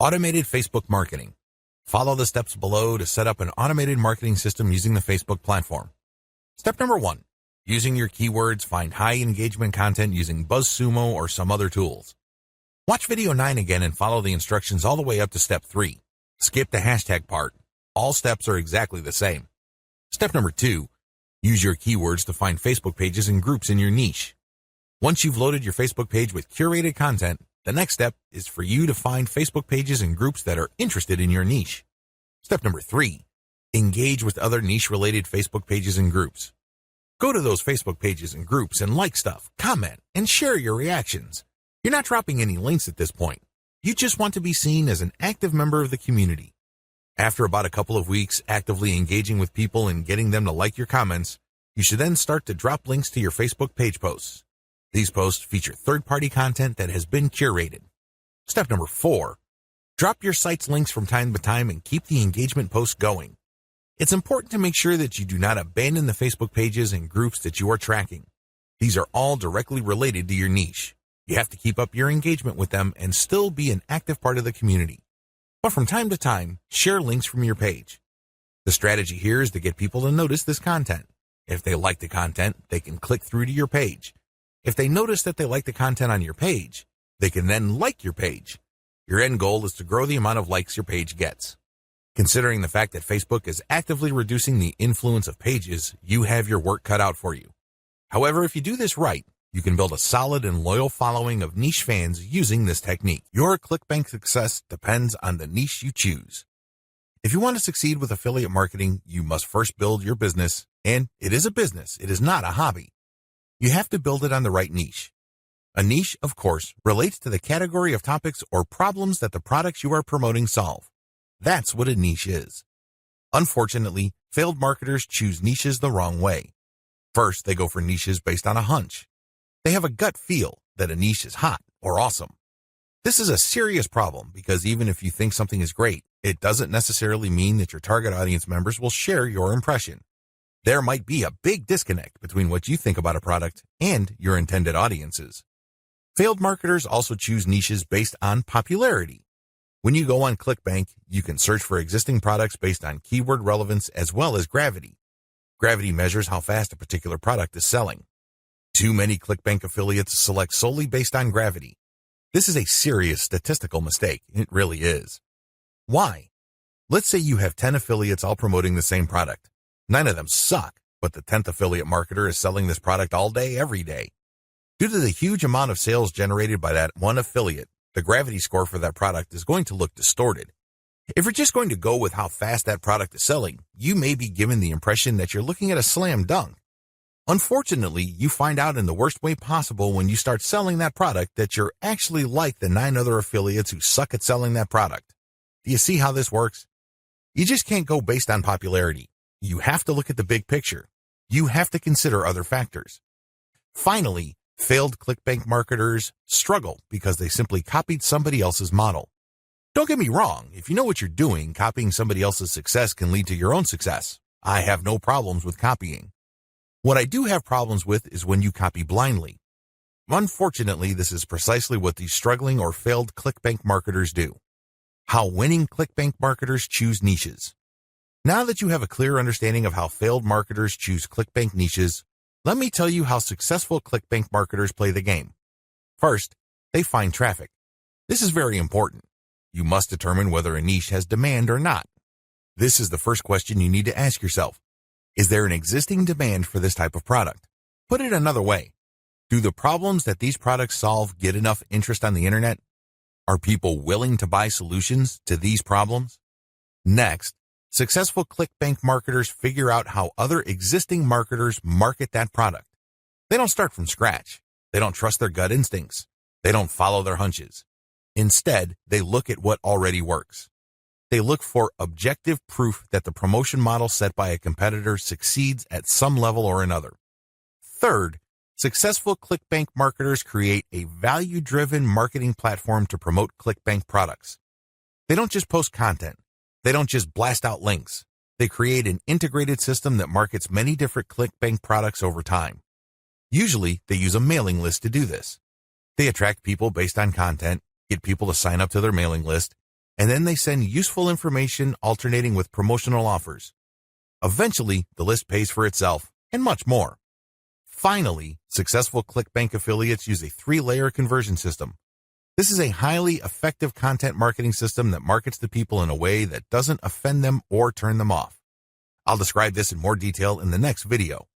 Automated Facebook marketing. Follow the steps below to set up an automated marketing system using the Facebook platform. Step number 1. Using your keywords, find high engagement content using BuzzSumo or some other tools. Watch video 9 again and follow the instructions all the way up to step 3. Skip the hashtag part. All steps are exactly the same. Step number 2. Use your keywords to find Facebook pages and groups in your niche. Once you've loaded your Facebook page with curated content, the next step is for you to find Facebook pages and groups that are interested in your niche. Step number 3. Engage with other niche-related Facebook pages and groups. Go to those Facebook pages and groups and like stuff, comment, and share your reactions. You're not dropping any links at this point. You just want to be seen as an active member of the community. After about a couple of weeks actively engaging with people and getting them to like your comments, you should then start to drop links to your Facebook page posts. These posts feature third-party content that has been curated. Step number 4. Drop your site's links from time to time and keep the engagement posts going. It's important to make sure that you do not abandon the Facebook pages and groups that you are tracking. These are all directly related to your niche. You have to keep up your engagement with them and still be an active part of the community. But from time to time, share links from your page. The strategy here is to get people to notice this content. If they like the content, they can click through to your page. If they notice that they like the content on your page, they can then like your page. Your end goal is to grow the amount of likes your page gets. Considering the fact that Facebook is actively reducing the influence of pages, you have your work cut out for you. However, if you do this right, you can build a solid and loyal following of niche fans using this technique. Your ClickBank success depends on the niche you choose. If you want to succeed with affiliate marketing, you must first build your business, and it is a business, it is not a hobby. You have to build it on the right niche. A niche, of course, relates to the category of topics or problems that the products you are promoting solve. That's what a niche is. Unfortunately, failed marketers choose niches the wrong way. First, they go for niches based on a hunch. They have a gut feel that a niche is hot or awesome. This is a serious problem because even if you think something is great, it doesn't necessarily mean that your target audience members will share your impression. There might be a big disconnect between what you think about a product and your intended audiences. Failed marketers also choose niches based on popularity. When you go on ClickBank, you can search for existing products based on keyword relevance as well as gravity. Gravity measures how fast a particular product is selling. Too many ClickBank affiliates select solely based on gravity. This is a serious statistical mistake. It really is. Why? Let's say you have 10 affiliates all promoting the same product. 9 of them suck, but the 10th affiliate marketer is selling this product all day, every day. Due to the huge amount of sales generated by that one affiliate, the gravity score for that product is going to look distorted. If you're just going to go with how fast that product is selling, you may be given the impression that you're looking at a slam dunk. Unfortunately, you find out in the worst way possible when you start selling that product that you're actually like the 9 other affiliates who suck at selling that product. Do you see how this works? You just can't go based on popularity. You have to look at the big picture. You have to consider other factors. Finally, failed ClickBank marketers struggle because they simply copied somebody else's model. Don't get me wrong, if you know what you're doing, copying somebody else's success can lead to your own success. I have no problems with copying. What I do have problems with is when you copy blindly. Unfortunately, this is precisely what these struggling or failed ClickBank marketers do. How winning ClickBank marketers choose niches. Now that you have a clear understanding of how failed marketers choose ClickBank niches, let me tell you how successful ClickBank marketers play the game. First, they find traffic. This is very important. You must determine whether a niche has demand or not. This is the first question you need to ask yourself. Is there an existing demand for this type of product? Put it another way. Do the problems that these products solve get enough interest on the internet? Are people willing to buy solutions to these problems? Next, successful ClickBank marketers figure out how other existing marketers market that product. They don't start from scratch. They don't trust their gut instincts. They don't follow their hunches. Instead, they look at what already works. They look for objective proof that the promotion model set by a competitor succeeds at some level or another. Third, successful ClickBank marketers create a value-driven marketing platform to promote ClickBank products. They don't just post content. They don't just blast out links. They create an integrated system that markets many different ClickBank products over time. Usually, they use a mailing list to do this. They attract people based on content, get people to sign up to their mailing list, and then they send useful information alternating with promotional offers. Eventually, the list pays for itself, and much more. Finally, successful ClickBank affiliates use a 3-layer conversion system. This is a highly effective content marketing system that markets to people in a way that doesn't offend them or turn them off. I'll describe this in more detail in the next video.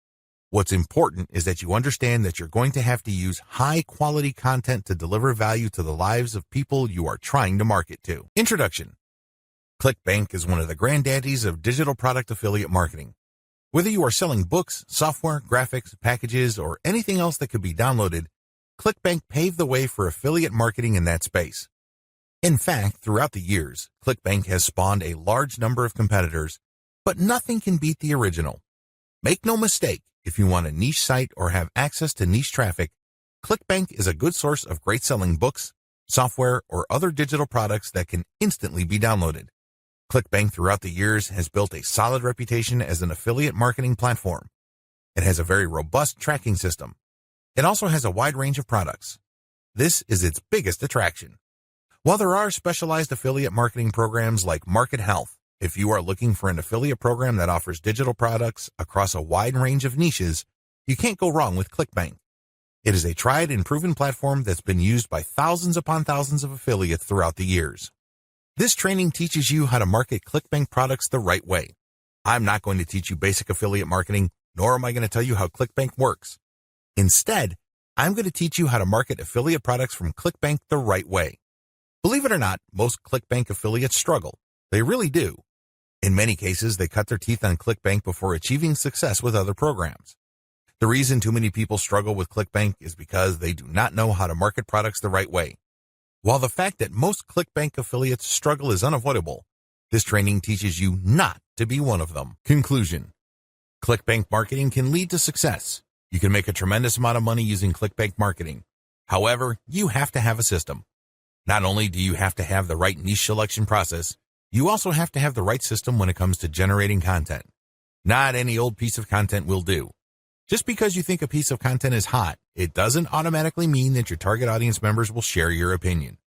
What's important is that you understand that you're going to have to use high-quality content to deliver value to the lives of people you are trying to market to. Introduction. ClickBank is one of the granddaddies of digital product affiliate marketing. Whether you are selling books, software, graphics, packages, or anything else that could be downloaded, ClickBank paved the way for affiliate marketing in that space. In fact, throughout the years, ClickBank has spawned a large number of competitors, but nothing can beat the original. Make no mistake, if you want a niche site or have access to niche traffic, ClickBank is a good source of great selling books, software, or other digital products that can instantly be downloaded. ClickBank throughout the years has built a solid reputation as an affiliate marketing platform. It has a very robust tracking system. It also has a wide range of products. This is its biggest attraction. While there are specialized affiliate marketing programs like Market Health, if you are looking for an affiliate program that offers digital products across a wide range of niches, you can't go wrong with ClickBank. It is a tried and proven platform that's been used by thousands upon thousands of affiliates throughout the years. This training teaches you how to market ClickBank products the right way. I'm not going to teach you basic affiliate marketing, nor am I going to tell you how ClickBank works. Instead, I'm going to teach you how to market affiliate products from ClickBank the right way. Believe it or not, most ClickBank affiliates struggle. They really do. In many cases, they cut their teeth on ClickBank before achieving success with other programs. The reason too many people struggle with ClickBank is because they do not know how to market products the right way. While the fact that most ClickBank affiliates struggle is unavoidable, this training teaches you not to be one of them. Conclusion. ClickBank marketing can lead to success. You can make a tremendous amount of money using ClickBank marketing. However, you have to have a system. Not only do you have to have the right niche selection process, you also have to have the right system when it comes to generating content. Not any old piece of content will do. Just because you think a piece of content is hot, it doesn't automatically mean that your target audience members will share your opinion.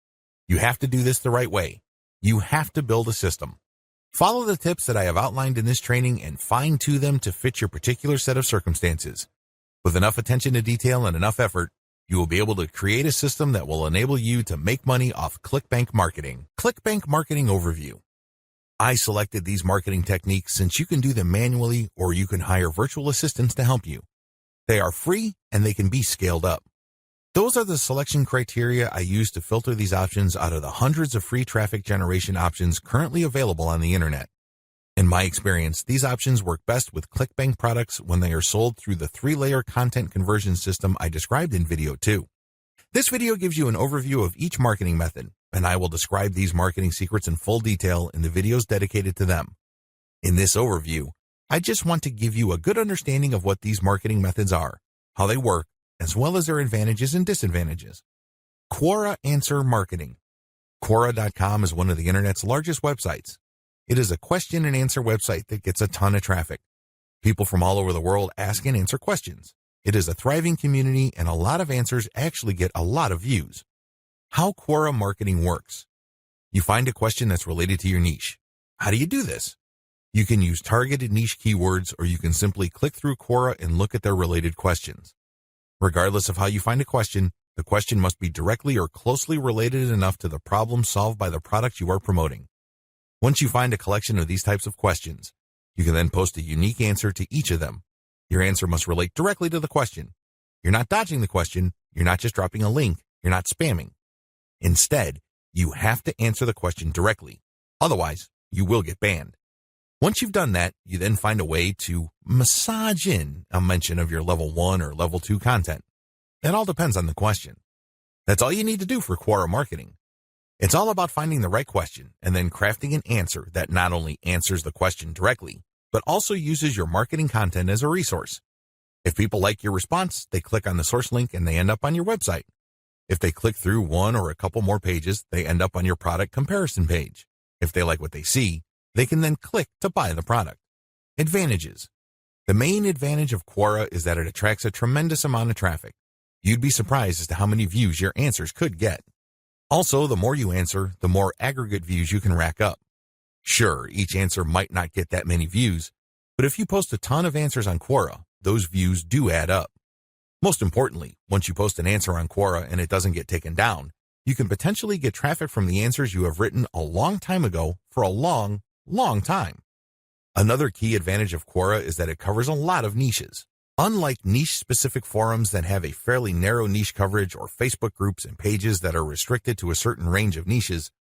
You have to do this the right way. You have to build a system. Follow the tips that I have outlined in this training and fine-tune them to fit your particular set of circumstances. With enough attention to detail and enough effort, you will be able to create a system that will enable you to make money off ClickBank marketing. ClickBank marketing overview. I selected these marketing techniques since you can do them manually or you can hire virtual assistants to help you. They are free and they can be scaled up. Those are the selection criteria I use to filter these options out of the hundreds of free traffic generation options currently available on the internet. In my experience, these options work best with ClickBank products when they are sold through the 3-layer content conversion system I described in video 2. This video gives you an overview of each marketing method, and I will describe these marketing secrets in full detail in the videos dedicated to them. In this overview, I just want to give you a good understanding of what these marketing methods are, how they work, as well as their advantages and disadvantages. Quora Answer Marketing. Quora.com is one of the internet's largest websites. It is a question and answer website that gets a ton of traffic. People from all over the world ask and answer questions. It is a thriving community and a lot of answers actually get a lot of views. How Quora marketing works. You find a question that's related to your niche. How do you do this? You can use targeted niche keywords or you can simply click through Quora and look at their related questions. Regardless of how you find a question, the question must be directly or closely related enough to the problem solved by the product you are promoting. Once you find a collection of these types of questions, you can then post a unique answer to each of them. Your answer must relate directly to the question. You're not dodging the question. You're not just dropping a link. You're not spamming. Instead, you have to answer the question directly. Otherwise, you will get banned. Once you've done that, you then find a way to massage in a mention of your level 1 or level 2 content. It all depends on the question. That's all you need to do for Quora marketing. It's all about finding the right question and then crafting an answer that not only answers the question directly, but also uses your marketing content as a resource. If people like your response, they click on the source link and they end up on your website. If they click through one or a couple more pages, they end up on your product comparison page. If they like what they see, they can then click to buy the product. Advantages. The main advantage of Quora is that it attracts a tremendous amount of traffic. You'd be surprised as to how many views your answers could get. Also, the more you answer, the more aggregate views you can rack up. Sure, each answer might not get that many views, but if you post a ton of answers on Quora, those views do add up. Most importantly, once you post an answer on Quora and it doesn't get taken down, you can potentially get traffic from the answers you have written a long time ago for a long, long time. Another key advantage of Quora is that it covers a lot of niches. Unlike niche-specific forums that have a fairly narrow niche coverage or Facebook groups and pages that are restricted to a certain range of niches,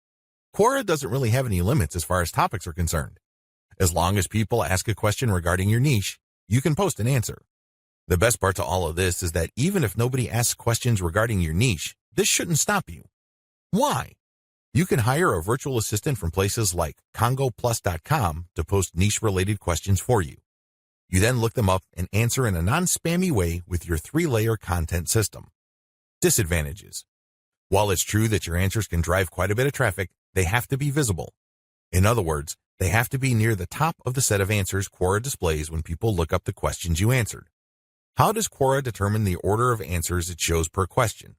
Quora doesn't really have any limits as far as topics are concerned. As long as people ask a question regarding your niche, you can post an answer. The best part to all of this is that even if nobody asks questions regarding your niche, this shouldn't stop you. Why? You can hire a virtual assistant from places like congoplus.com to post niche-related questions for you. You then look them up and answer in a non-spammy way with your 3-layer content system. Disadvantages. While it's true that your answers can drive quite a bit of traffic, they have to be visible. In other words, they have to be near the top of the set of answers Quora displays when people look up the questions you answered. How does Quora determine the order of answers it shows per question?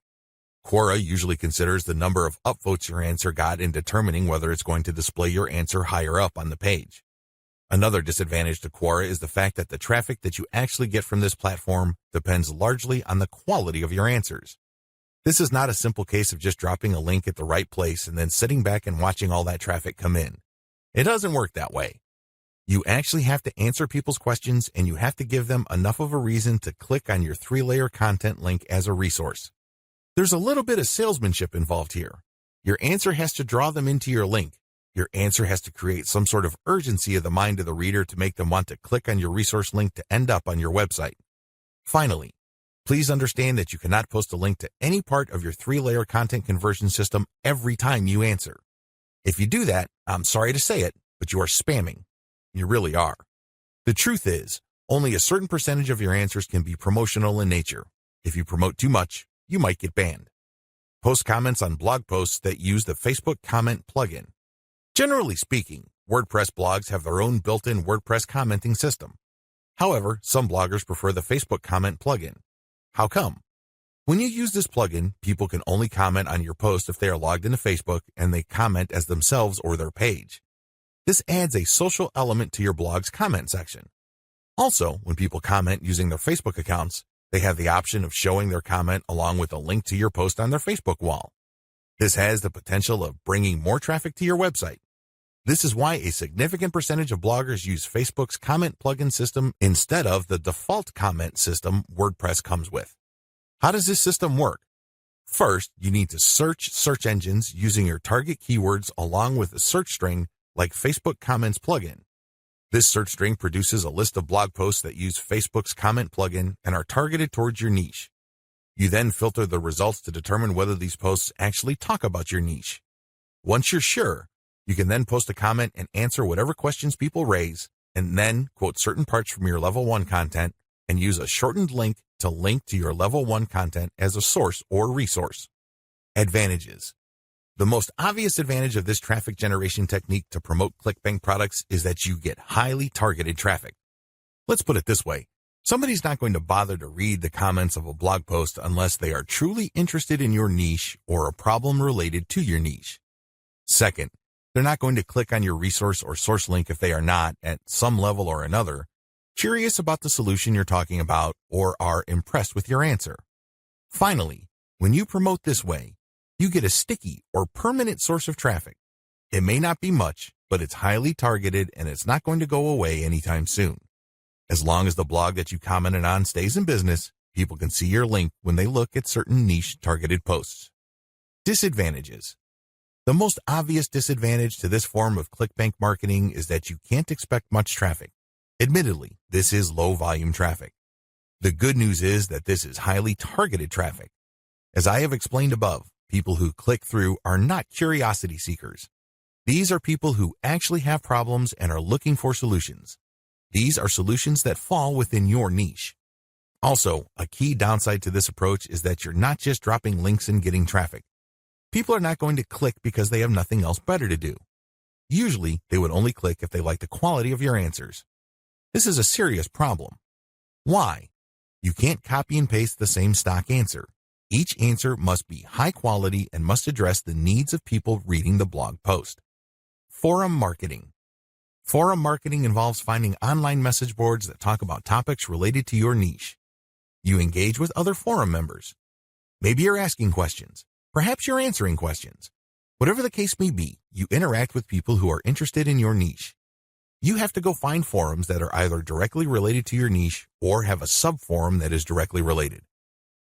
Quora usually considers the number of upvotes your answer got in determining whether it's going to display your answer higher up on the page. Another disadvantage to Quora is the fact that the traffic that you actually get from this platform depends largely on the quality of your answers. This is not a simple case of just dropping a link at the right place and then sitting back and watching all that traffic come in. It doesn't work that way. You actually have to answer people's questions, and you have to give them enough of a reason to click on your 3-layer content link as a resource. There's a little bit of salesmanship involved here. Your answer has to draw them into your link. Your answer has to create some sort of urgency of the mind of the reader to make them want to click on your resource link to end up on your website. Finally, please understand that you cannot post a link to any part of your 3-layer content conversion system every time you answer. If you do that, I'm sorry to say it, but you are spamming. You really are. The truth is, only a certain percentage of your answers can be promotional in nature. If you promote too much, you might get banned. Post comments on blog posts that use the Facebook comment plugin. Generally speaking, WordPress blogs have their own built-in WordPress commenting system. However, some bloggers prefer the Facebook comment plugin. How come? When you use this plugin, people can only comment on your post if they are logged into Facebook and they comment as themselves or their page. This adds a social element to your blog's comment section. Also, when people comment using their Facebook accounts, they have the option of showing their comment along with a link to your post on their Facebook wall. This has the potential of bringing more traffic to your website. This is why a significant percentage of bloggers use Facebook's comment plugin system instead of the default comment system WordPress comes with. How does this system work? First, you need to search search engines using your target keywords along with a search string like Facebook Comments plugin. This search string produces a list of blog posts that use Facebook's comment plugin and are targeted towards your niche. You then filter the results to determine whether these posts actually talk about your niche. Once you're sure, you can then post a comment and answer whatever questions people raise, and then quote certain parts from your level 1 content and use a shortened link to link to your level 1 content as a source or resource. Advantages. The most obvious advantage of this traffic generation technique to promote ClickBank products is that you get highly targeted traffic. Let's put it this way. Somebody's not going to bother to read the comments of a blog post unless they are truly interested in your niche or a problem related to your niche. Second, they're not going to click on your resource or source link if they are not, at some level or another, curious about the solution you're talking about or are impressed with your answer. Finally, when you promote this way, you get a sticky or permanent source of traffic. It may not be much, but it's highly targeted and it's not going to go away anytime soon. As long as the blog that you commented on stays in business, people can see your link when they look at certain niche targeted posts. Disadvantages. The most obvious disadvantage to this form of ClickBank marketing is that you can't expect much traffic. Admittedly, this is low volume traffic. The good news is that this is highly targeted traffic. As I have explained above, people who click through are not curiosity seekers. These are people who actually have problems and are looking for solutions. These are solutions that fall within your niche. Also, a key downside to this approach is that you're not just dropping links and getting traffic. People are not going to click because they have nothing else better to do. Usually, they would only click if they like the quality of your answers. This is a serious problem. Why? You can't copy and paste the same stock answer. Each answer must be high quality and must address the needs of people reading the blog post. Forum marketing. Forum marketing involves finding online message boards that talk about topics related to your niche. You engage with other forum members. Maybe you're asking questions. Perhaps you're answering questions. Whatever the case may be, you interact with people who are interested in your niche. You have to go find forums that are either directly related to your niche or have a sub-forum that is directly related.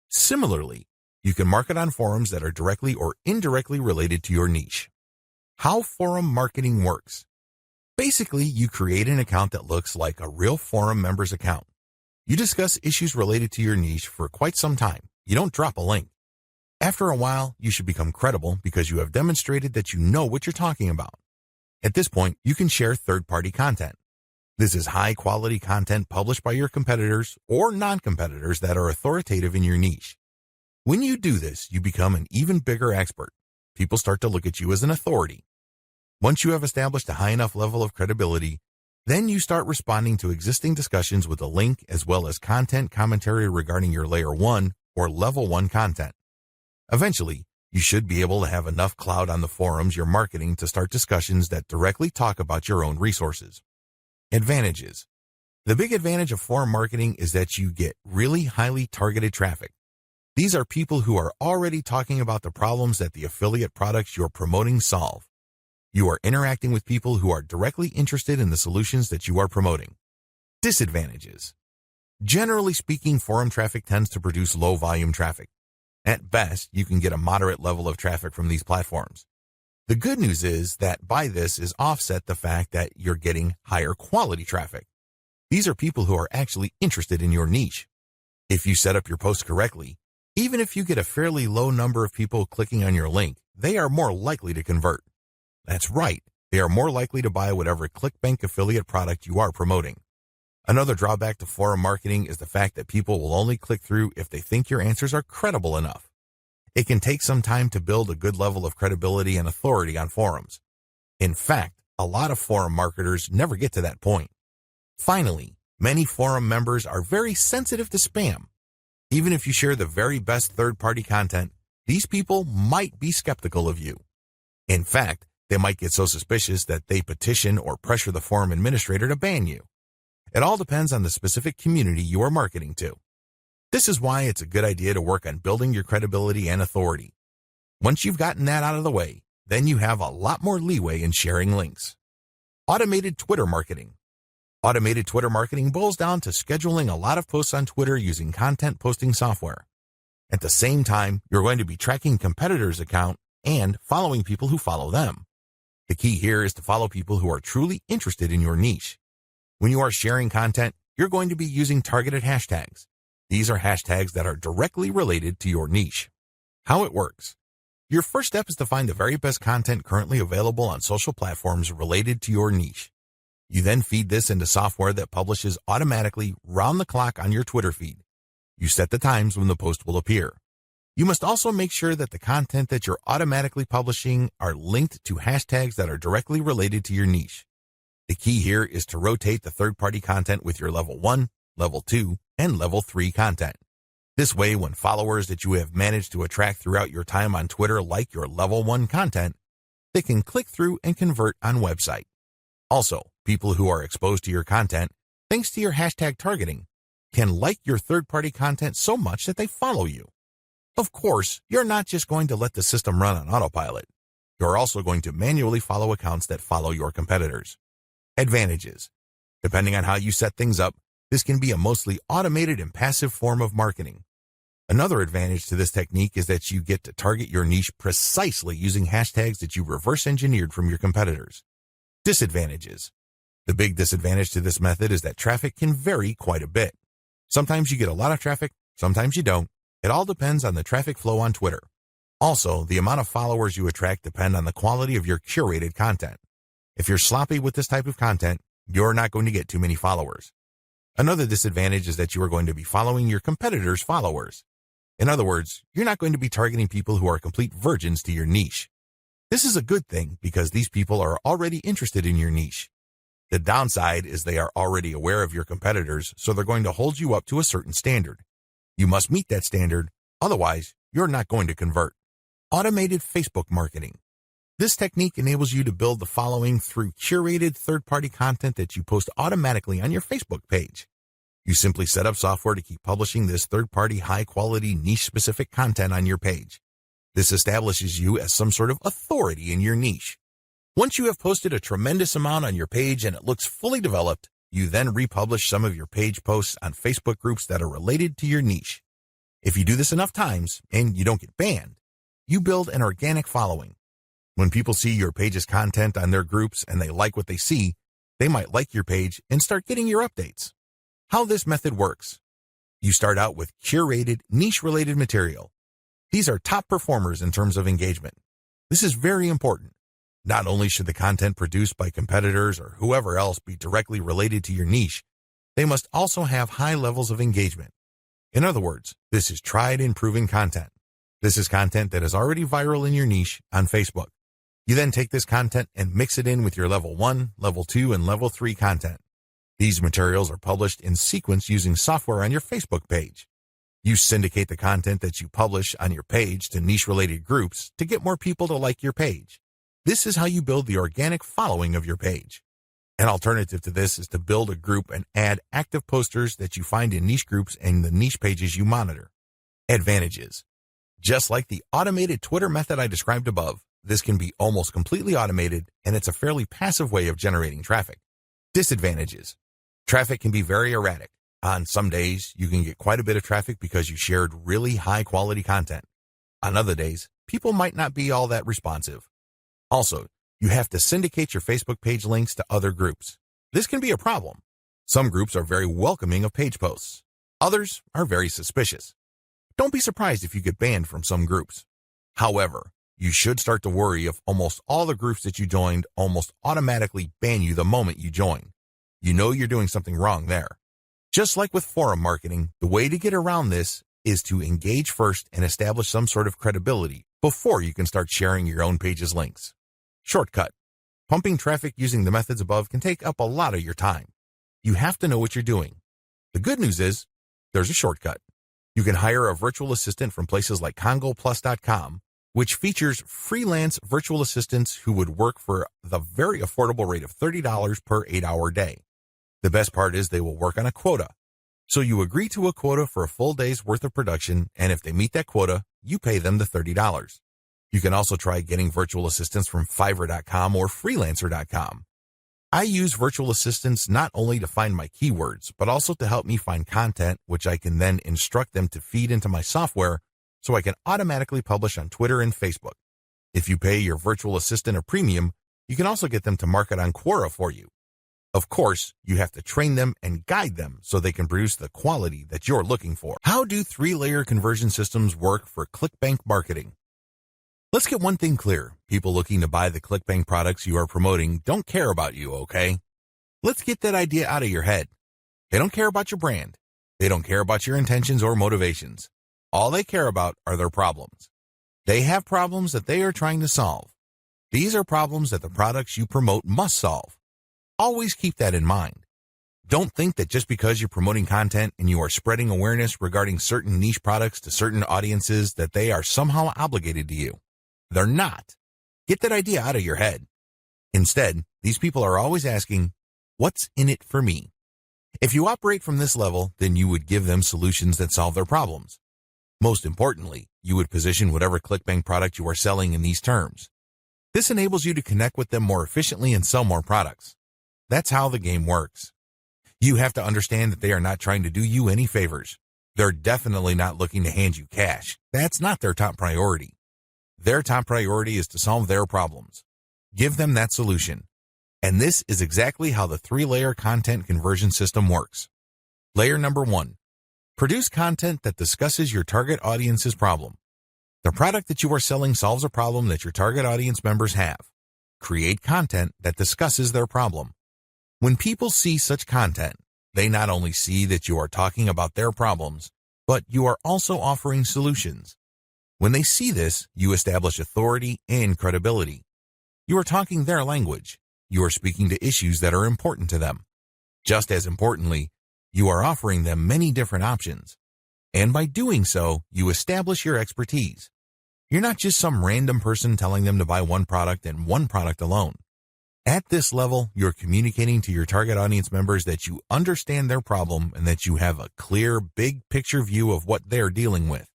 Similarly, you can market on forums that are directly or indirectly related to your niche. How forum marketing works. Basically, you create an account that looks like a real forum member's account. You discuss issues related to your niche for quite some time. You don't drop a link. After a while, you should become credible because you have demonstrated that you know what you're talking about. At this point, you can share third-party content. This is high-quality content published by your competitors or non-competitors that are authoritative in your niche. When you do this, you become an even bigger expert. People start to look at you as an authority. Once you have established a high enough level of credibility, then you start responding to existing discussions with a link as well as content commentary regarding your Layer 1 or Level 1 content. Eventually, you should be able to have enough clout on the forums you're marketing to start discussions that directly talk about your own resources. Advantages. The big advantage of forum marketing is that you get really highly targeted traffic. These are people who are already talking about the problems that the affiliate products you're promoting solve. You are interacting with people who are directly interested in the solutions that you are promoting. Disadvantages. Generally speaking, forum traffic tends to produce low volume traffic. At best, you can get a moderate level of traffic from these platforms. The good news is that by this is offset the fact that you're getting higher quality traffic. These are people who are actually interested in your niche. If you set up your posts correctly, even if you get a fairly low number of people clicking on your link, they are more likely to convert. That's right, they are more likely to buy whatever ClickBank affiliate product you are promoting. Another drawback to forum marketing is the fact that people will only click through if they think your answers are credible enough. It can take some time to build a good level of credibility and authority on forums. In fact, a lot of forum marketers never get to that point. Finally, many forum members are very sensitive to spam. Even if you share the very best third-party content, these people might be skeptical of you. In fact, they might get so suspicious that they petition or pressure the forum administrator to ban you. It all depends on the specific community you are marketing to. This is why it's a good idea to work on building your credibility and authority. Once you've gotten that out of the way, then you have a lot more leeway in sharing links. Automated Twitter marketing. Automated Twitter marketing boils down to scheduling a lot of posts on Twitter using content posting software. At the same time, you're going to be tracking competitors' account and following people who follow them. The key here is to follow people who are truly interested in your niche. When you are sharing content, you're going to be using targeted hashtags. These are hashtags that are directly related to your niche. How it works. Your first step is to find the very best content currently available on social platforms related to your niche. You then feed this into software that publishes automatically round the clock on your Twitter feed. You set the times when the post will appear. You must also make sure that the content that you're automatically publishing are linked to hashtags that are directly related to your niche. The key here is to rotate the third-party content with your Level 1, Level 2, and Level 3 content. This way, when followers that you have managed to attract throughout your time on Twitter like your Level 1 content, they can click through and convert on website. Also, people who are exposed to your content, thanks to your hashtag targeting, can like your third-party content so much that they follow you. Of course, you're not just going to let the system run on autopilot. You're also going to manually follow accounts that follow your competitors. Advantages. Depending on how you set things up, this can be a mostly automated and passive form of marketing. Another advantage to this technique is that you get to target your niche precisely using hashtags that you reverse engineered from your competitors. Disadvantages. The big disadvantage to this method is that traffic can vary quite a bit. Sometimes you get a lot of traffic, sometimes you don't. It all depends on the traffic flow on Twitter. Also, the amount of followers you attract depend on the quality of your curated content. If you're sloppy with this type of content, you're not going to get too many followers. Another disadvantage is that you are going to be following your competitors' followers. In other words, you're not going to be targeting people who are complete virgins to your niche. This is a good thing because these people are already interested in your niche. The downside is they are already aware of your competitors, so they're going to hold you up to a certain standard. You must meet that standard, otherwise you're not going to convert. Automated Facebook marketing. This technique enables you to build the following through curated third-party content that you post automatically on your Facebook page. You simply set up software to keep publishing this third-party, high-quality, niche-specific content on your page. This establishes you as some sort of authority in your niche. Once you have posted a tremendous amount on your page and it looks fully developed, you then republish some of your page posts on Facebook groups that are related to your niche. If you do this enough times and you don't get banned, you build an organic following. When people see your page's content on their groups and they like what they see, they might like your page and start getting your updates. How this method works. You start out with curated, niche-related material. These are top performers in terms of engagement. This is very important. Not only should the content produced by competitors or whoever else be directly related to your niche, they must also have high levels of engagement. In other words, this is tried and proven content. This is content that is already viral in your niche on Facebook. You then take this content and mix it in with your level 1, level 2, and level 3 content. These materials are published in sequence using software on your Facebook page. You syndicate the content that you publish on your page to niche-related groups to get more people to like your page. This is how you build the organic following of your page. An alternative to this is to build a group and add active posters that you find in niche groups and the niche pages you monitor. Advantages. Just like the automated Twitter method I described above, this can be almost completely automated, and it's a fairly passive way of generating traffic. Disadvantages. Traffic can be very erratic. On some days, you can get quite a bit of traffic because you shared really high-quality content. On other days, people might not be all that responsive. Also, you have to syndicate your Facebook page links to other groups. This can be a problem. Some groups are very welcoming of page posts. Others are very suspicious. Don't be surprised if you get banned from some groups. However, you should start to worry if almost all the groups that you joined almost automatically ban you the moment you join. You know you're doing something wrong there. Just like with forum marketing, the way to get around this is to engage first and establish some sort of credibility before you can start sharing your own page's links. Shortcut. Pumping traffic using the methods above can take up a lot of your time. You have to know what you're doing. The good news is, there's a shortcut. You can hire a virtual assistant from places like CongoPlus.com, which features freelance virtual assistants who would work for the very affordable rate of $30 per 8-hour day. The best part is they will work on a quota. So you agree to a quota for a full day's worth of production, and if they meet that quota, you pay them the $30. You can also try getting virtual assistants from Fiverr.com or Freelancer.com. I use virtual assistants not only to find my keywords, but also to help me find content which I can then instruct them to feed into my software so I can automatically publish on Twitter and Facebook. If you pay your virtual assistant a premium, you can also get them to market on Quora for you. Of course, you have to train them and guide them so they can produce the quality that you're looking for. How do 3-layer conversion systems work for ClickBank marketing? Let's get one thing clear. People looking to buy the ClickBank products you are promoting don't care about you, okay? Let's get that idea out of your head. They don't care about your brand. They don't care about your intentions or motivations. All they care about are their problems. They have problems that they are trying to solve. These are problems that the products you promote must solve. Always keep that in mind. Don't think that just because you're promoting content and you are spreading awareness regarding certain niche products to certain audiences that they are somehow obligated to you. They're not. Get that idea out of your head. Instead, these people are always asking, what's in it for me? If you operate from this level, then you would give them solutions that solve their problems. Most importantly, you would position whatever ClickBank product you are selling in these terms. This enables you to connect with them more efficiently and sell more products. That's how the game works. You have to understand that they are not trying to do you any favors. They're definitely not looking to hand you cash. That's not their top priority. Their top priority is to solve their problems. Give them that solution. And this is exactly how the 3-layer content conversion system works. Layer number 1. Produce content that discusses your target audience's problem. The product that you are selling solves a problem that your target audience members have. Create content that discusses their problem. When people see such content, they not only see that you are talking about their problems, but you are also offering solutions. When they see this, you establish authority and credibility. You are talking their language. You are speaking to issues that are important to them. Just as importantly, you are offering them many different options. And by doing so, you establish your expertise. You're not just some random person telling them to buy one product and one product alone. At this level, you're communicating to your target audience members that you understand their problem and that you have a clear, big picture view of what they're dealing with.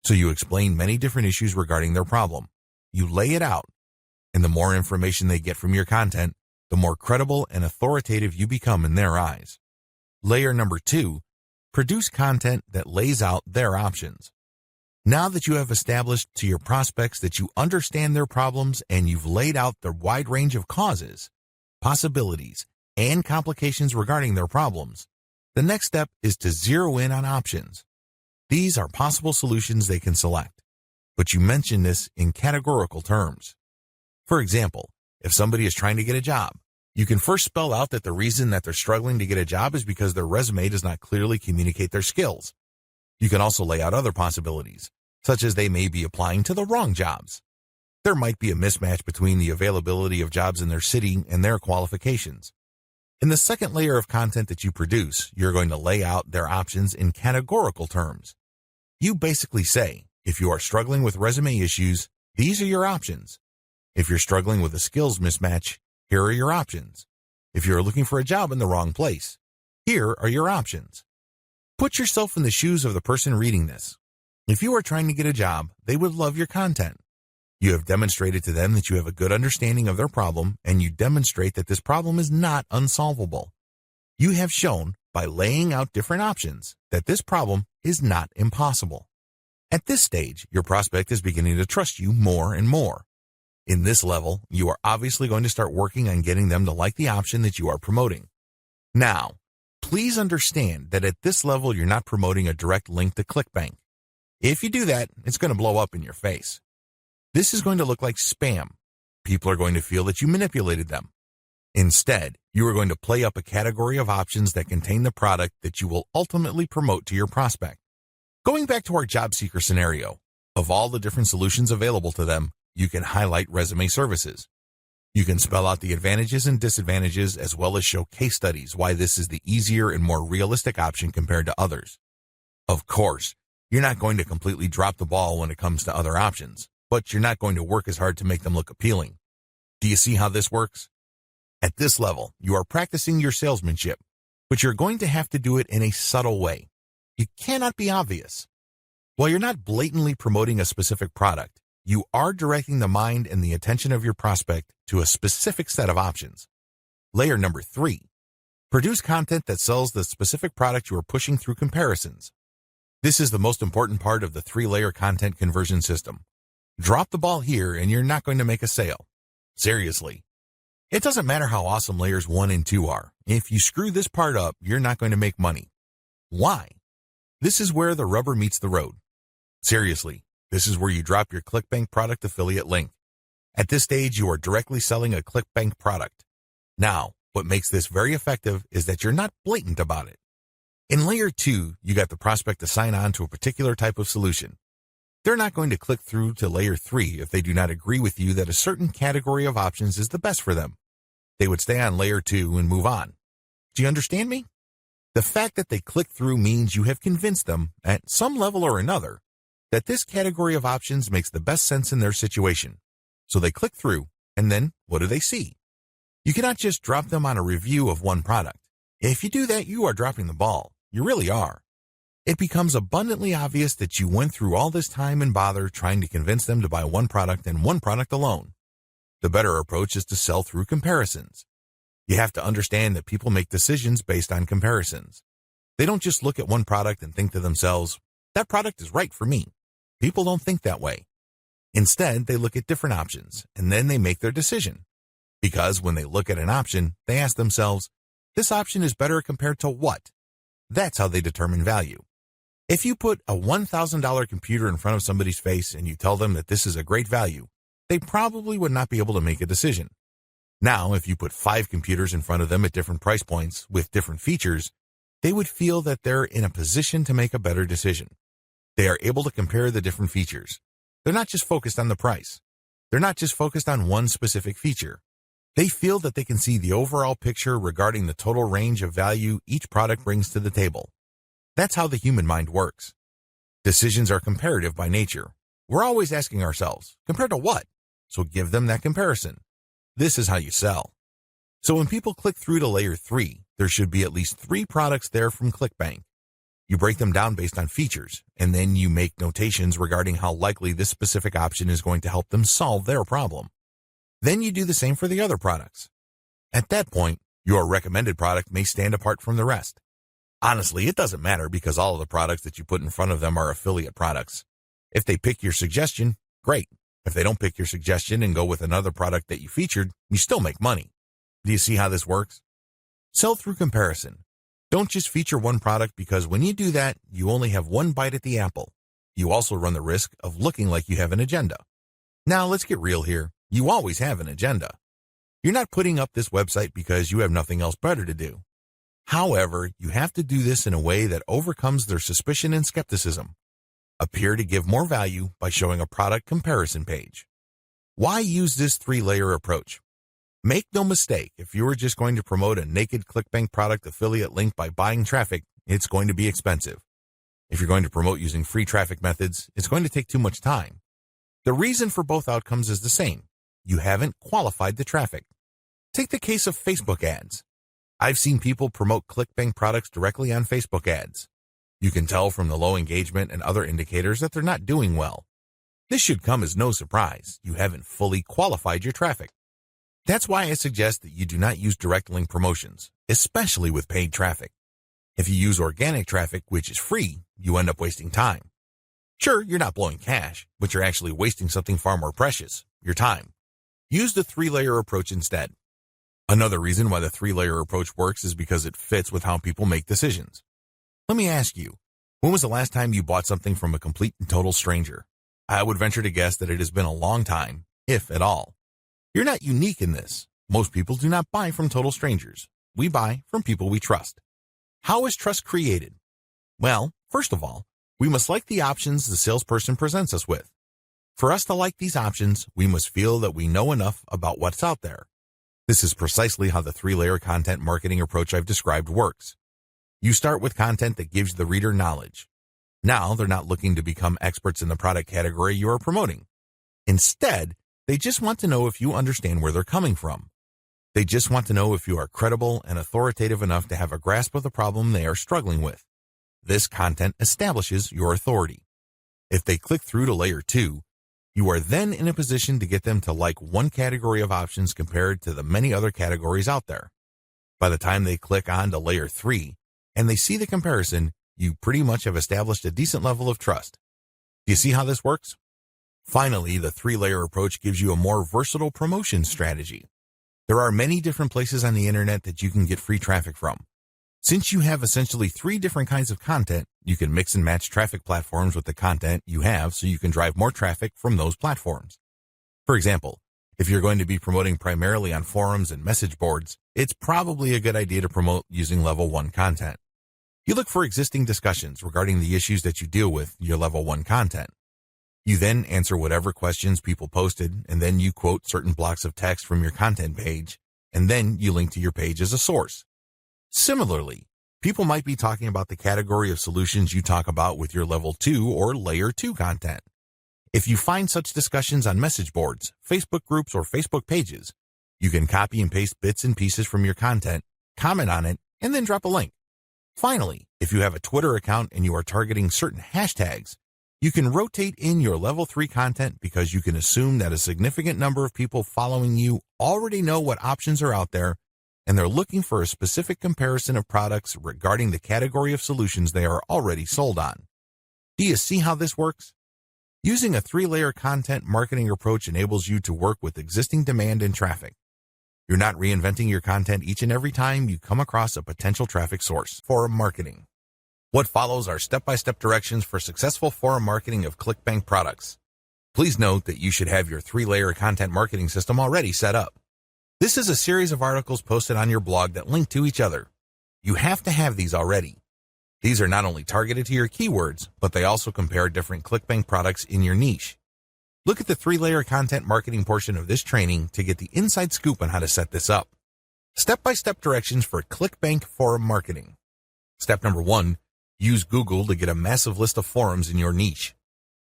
So you explain many different issues regarding their problem. You lay it out. And the more information they get from your content, the more credible and authoritative you become in their eyes. Layer number 2, produce content that lays out their options. Now that you have established to your prospects that you understand their problems and you've laid out the wide range of causes, possibilities, and complications regarding their problems, the next step is to zero in on options. These are possible solutions they can select, but you mention this in categorical terms. For example, if somebody is trying to get a job, you can first spell out that the reason that they're struggling to get a job is because their resume does not clearly communicate their skills. You can also lay out other possibilities, such as they may be applying to the wrong jobs. There might be a mismatch between the availability of jobs in their city and their qualifications. In the second layer of content that you produce, you're going to lay out their options in categorical terms. You basically say, if you are struggling with resume issues, these are your options. If you're struggling with a skills mismatch, here are your options. If you're looking for a job in the wrong place, here are your options. Put yourself in the shoes of the person reading this. If you are trying to get a job, they would love your content. You have demonstrated to them that you have a good understanding of their problem, and you demonstrate that this problem is not unsolvable. You have shown, by laying out different options, that this problem is not impossible. At this stage, your prospect is beginning to trust you more and more. In this level, you are obviously going to start working on getting them to like the option that you are promoting. Now, please understand that at this level, you're not promoting a direct link to ClickBank. If you do that, it's going to blow up in your face. This is going to look like spam. People are going to feel that you manipulated them. Instead, you are going to play up a category of options that contain the product that you will ultimately promote to your prospect. Going back to our job seeker scenario, of all the different solutions available to them, you can highlight resume services. You can spell out the advantages and disadvantages as well as show case studies why this is the easier and more realistic option compared to others. Of course, you're not going to completely drop the ball when it comes to other options, but you're not going to work as hard to make them look appealing. Do you see how this works? At this level, you are practicing your salesmanship, but you're going to have to do it in a subtle way. You cannot be obvious. While you're not blatantly promoting a specific product, you are directing the mind and the attention of your prospect to a specific set of options. Layer number 3, produce content that sells the specific product you are pushing through comparisons. This is the most important part of the 3-layer content conversion system. Drop the ball here and you're not going to make a sale. Seriously. It doesn't matter how awesome layers 1 and 2 are. If you screw this part up, you're not going to make money. Why? This is where the rubber meets the road. Seriously. This is where you drop your ClickBank product affiliate link. At this stage, you are directly selling a ClickBank product. Now, what makes this very effective is that you're not blatant about it. In layer 2, you got the prospect to sign on to a particular type of solution. They're not going to click through to layer 3 if they do not agree with you that a certain category of options is the best for them. They would stay on layer 2 and move on. Do you understand me? The fact that they click through means you have convinced them, at some level or another, that this category of options makes the best sense in their situation. So they click through, and then what do they see? You cannot just drop them on a review of one product. If you do that, you are dropping the ball. You really are. It becomes abundantly obvious that you went through all this time and bother trying to convince them to buy one product and one product alone. The better approach is to sell through comparisons. You have to understand that people make decisions based on comparisons. They don't just look at one product and think to themselves, that product is right for me. People don't think that way. Instead, they look at different options, and then they make their decision. Because when they look at an option, they ask themselves, this option is better compared to what? That's how they determine value. If you put a $1,000 computer in front of somebody's face and you tell them that this is a great value, they probably would not be able to make a decision. Now, if you put 5 computers in front of them at different price points with different features, they would feel that they're in a position to make a better decision. They are able to compare the different features. They're not just focused on the price. They're not just focused on one specific feature. They feel that they can see the overall picture regarding the total range of value each product brings to the table. That's how the human mind works. Decisions are comparative by nature. We're always asking ourselves, compared to what? So give them that comparison. This is how you sell. So when people click through to layer 3, there should be at least 3 products there from ClickBank. You break them down based on features, and then you make notations regarding how likely this specific option is going to help them solve their problem. Then you do the same for the other products. At that point, your recommended product may stand apart from the rest. Honestly, it doesn't matter because all of the products that you put in front of them are affiliate products. If they pick your suggestion, great. If they don't pick your suggestion and go with another product that you featured, you still make money. Do you see how this works? Sell through comparison. Don't just feature one product because when you do that, you only have one bite at the apple. You also run the risk of looking like you have an agenda. Now let's get real here. You always have an agenda. You're not putting up this website because you have nothing else better to do. However, you have to do this in a way that overcomes their suspicion and skepticism. Appear to give more value by showing a product comparison page. Why use this 3-layer approach? Make no mistake, if you were just going to promote a naked ClickBank product affiliate link by buying traffic, it's going to be expensive. If you're going to promote using free traffic methods, it's going to take too much time. The reason for both outcomes is the same. You haven't qualified the traffic. Take the case of Facebook ads. I've seen people promote ClickBank products directly on Facebook ads. You can tell from the low engagement and other indicators that they're not doing well. This should come as no surprise. You haven't fully qualified your traffic. That's why I suggest that you do not use direct link promotions, especially with paid traffic. If you use organic traffic, which is free, you end up wasting time. Sure, you're not blowing cash, but you're actually wasting something far more precious, your time. Use the 3-layer approach instead. Another reason why the 3-layer approach works is because it fits with how people make decisions. Let me ask you, when was the last time you bought something from a complete and total stranger? I would venture to guess that it has been a long time, if at all. You're not unique in this. Most people do not buy from total strangers. We buy from people we trust. How is trust created? Well, first of all, we must like the options the salesperson presents us with. For us to like these options, we must feel that we know enough about what's out there. This is precisely how the 3-layer content marketing approach I've described works. You start with content that gives the reader knowledge. Now they're not looking to become experts in the product category you are promoting. Instead, they just want to know if you understand where they're coming from. They just want to know if you are credible and authoritative enough to have a grasp of the problem they are struggling with. This content establishes your authority. If they click through to layer 2, you are then in a position to get them to like one category of options compared to the many other categories out there. By the time they click on to layer 3 and they see the comparison, you pretty much have established a decent level of trust. Do you see how this works? Finally, the 3-layer approach gives you a more versatile promotion strategy. There are many different places on the internet that you can get free traffic from. Since you have essentially 3 different kinds of content, you can mix and match traffic platforms with the content you have so you can drive more traffic from those platforms. For example, if you're going to be promoting primarily on forums and message boards, it's probably a good idea to promote using level 1 content. You look for existing discussions regarding the issues that you deal with your level 1 content. You then answer whatever questions people posted, and then you quote certain blocks of text from your content page, and then you link to your page as a source. Similarly, people might be talking about the category of solutions you talk about with your level 2 or layer 2 content. If you find such discussions on message boards, Facebook groups, or Facebook pages, you can copy and paste bits and pieces from your content, comment on it, and then drop a link. Finally, if you have a Twitter account and you are targeting certain hashtags, you can rotate in your level 3 content because you can assume that a significant number of people following you already know what options are out there and they're looking for a specific comparison of products regarding the category of solutions they are already sold on. Do you see how this works? Using a 3-layer content marketing approach enables you to work with existing demand and traffic. You're not reinventing your content each and every time you come across a potential traffic source. Forum marketing. What follows are step-by-step directions for successful forum marketing of ClickBank products. Please note that you should have your 3-layer content marketing system already set up. This is a series of articles posted on your blog that link to each other. You have to have these already. These are not only targeted to your keywords, but they also compare different ClickBank products in your niche. Look at the 3-layer content marketing portion of this training to get the inside scoop on how to set this up. Step-by-step directions for ClickBank forum marketing. Step number 1, Use Google to get a massive list of forums in your niche.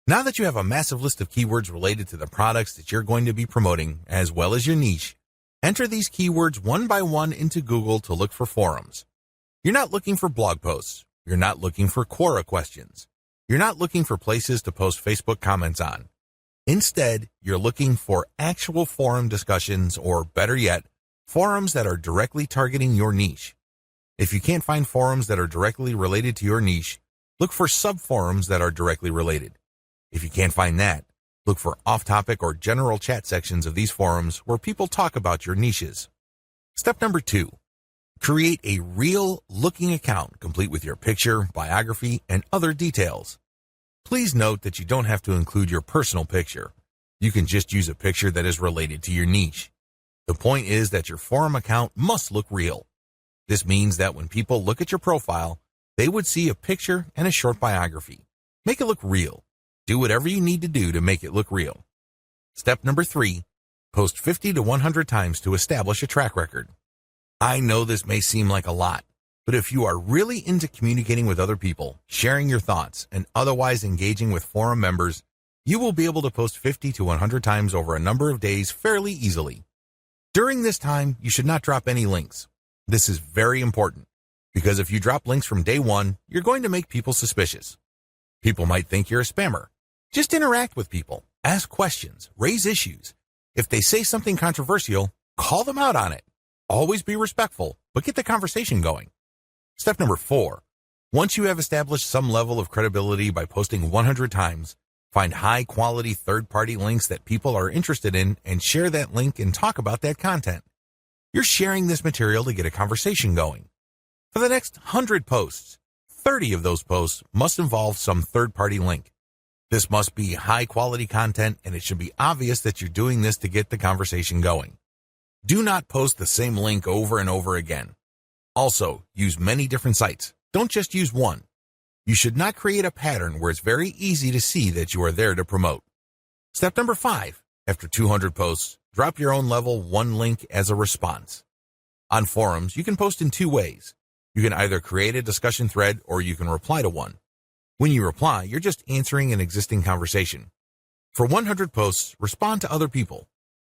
Now that you have a massive list of keywords related to the products that you're going to be promoting, as well as your niche, enter these keywords one by one into Google to look for forums. You're not looking for blog posts. You're not looking for Quora questions. You're not looking for places to post Facebook comments on. Instead, you're looking for actual forum discussions, or better yet, forums that are directly targeting your niche. If you can't find forums that are directly related to your niche, look for sub-forums that are directly related. If you can't find that, look for off-topic or general chat sections of these forums where people talk about your niches. Step number 2. Create a real-looking account complete with your picture, biography, and other details. Please note that you don't have to include your personal picture. You can just use a picture that is related to your niche. The point is that your forum account must look real. This means that when people look at your profile, they would see a picture and a short biography. Make it look real. Do whatever you need to do to make it look real. Step number 3, post 50 to 100 times to establish a track record. I know this may seem like a lot, but if you are really into communicating with other people, sharing your thoughts, and otherwise engaging with forum members, you will be able to post 50 to 100 times over a number of days fairly easily. During this time, you should not drop any links. This is very important, because if you drop links from day one, you're going to make people suspicious. People might think you're a spammer. Just interact with people, ask questions, raise issues. If they say something controversial, call them out on it. Always be respectful, but get the conversation going. Step number 4. Once you have established some level of credibility by posting 100 times, find high-quality third-party links that people are interested in and share that link and talk about that content. You're sharing this material to get a conversation going. For the next 100 posts, 30 of those posts must involve some third-party link. This must be high-quality content, and it should be obvious that you're doing this to get the conversation going. Do not post the same link over and over again. Also, use many different sites. Don't just use one. You should not create a pattern where it's very easy to see that you are there to promote. Step number 5. After 200 posts, drop your own level 1 link as a response. On forums, you can post in 2 ways. You can either create a discussion thread or you can reply to one. When you reply, you're just answering an existing conversation. For 100 posts, respond to other people.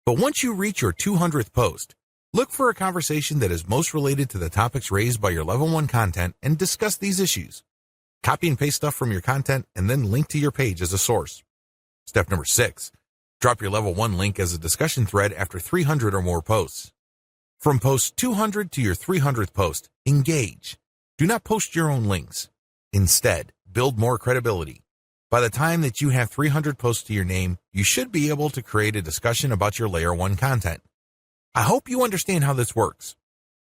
But once you reach your 200th post, look for a conversation that is most related to the topics raised by your level 1 content and discuss these issues. Copy and paste stuff from your content and then link to your page as a source. Step number 6. Drop your level 1 link as a discussion thread after 300 or more posts. From post 200 to your 300th post, engage. Do not post your own links. Instead, build more credibility. By the time that you have 300 posts to your name, you should be able to create a discussion about your layer 1 content. I hope you understand how this works.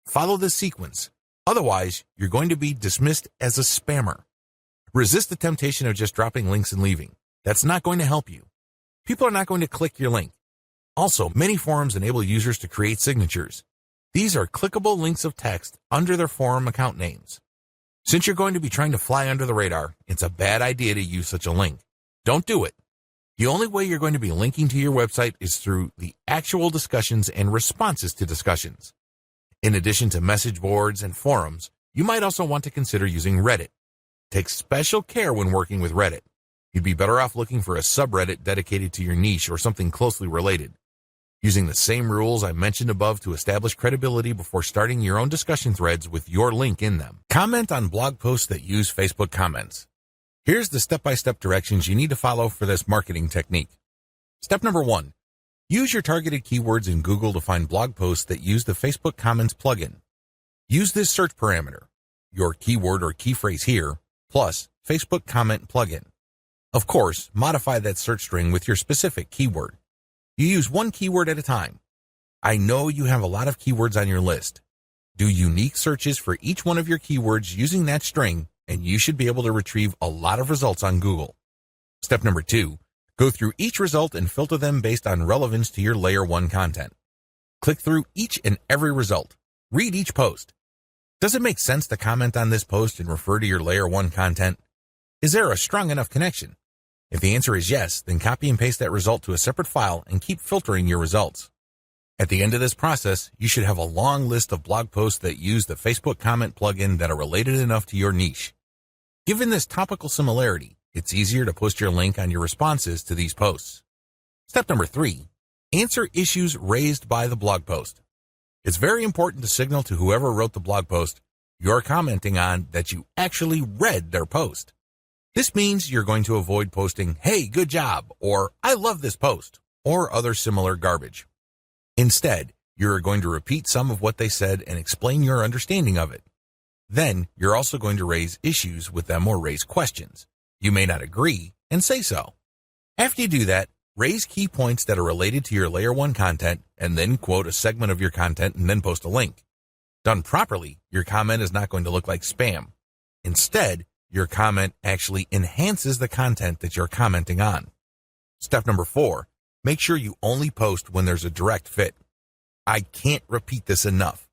Follow this sequence. Otherwise, you're going to be dismissed as a spammer. Resist the temptation of just dropping links and leaving. That's not going to help you. People are not going to click your link. Also, many forums enable users to create signatures. These are clickable links of text under their forum account names. Since you're going to be trying to fly under the radar, it's a bad idea to use such a link. Don't do it. The only way you're going to be linking to your website is through the actual discussions and responses to discussions. In addition to message boards and forums, you might also want to consider using Reddit. Take special care when working with Reddit. You'd be better off looking for a subreddit dedicated to your niche or something closely related. Using the same rules I mentioned above to establish credibility before starting your own discussion threads with your link in them. Comment on blog posts that use Facebook comments. Here's the step-by-step directions you need to follow for this marketing technique. Step number 1. Use your targeted keywords in Google to find blog posts that use the Facebook Comments plugin. Use this search parameter, your keyword or key phrase here, plus Facebook Comment plugin. Of course, modify that search string with your specific keyword. You use one keyword at a time. I know you have a lot of keywords on your list. Do unique searches for each one of your keywords using that string, and you should be able to retrieve a lot of results on Google. Step number 2, go through each result and filter them based on relevance to your layer 1 content. Click through each and every result. Read each post. Does it make sense to comment on this post and refer to your layer 1 content? Is there a strong enough connection? If the answer is yes, then copy and paste that result to a separate file and keep filtering your results. At the end of this process, you should have a long list of blog posts that use the Facebook Comment plugin that are related enough to your niche. Given this topical similarity, it's easier to post your link on your responses to these posts. Step number 3, answer issues raised by the blog post. It's very important to signal to whoever wrote the blog post you're commenting on that you actually read their post. This means you're going to avoid posting, "Hey, good job," or "I love this post," or other similar garbage. Instead, you're going to repeat some of what they said and explain your understanding of it. Then, you're also going to raise issues with them or raise questions. You may not agree, and say so. After you do that, raise key points that are related to your Layer 1 content, and then quote a segment of your content and then post a link. Done properly, your comment is not going to look like spam. Instead, your comment actually enhances the content that you're commenting on. Step number 4, make sure you only post when there's a direct fit. I can't repeat this enough.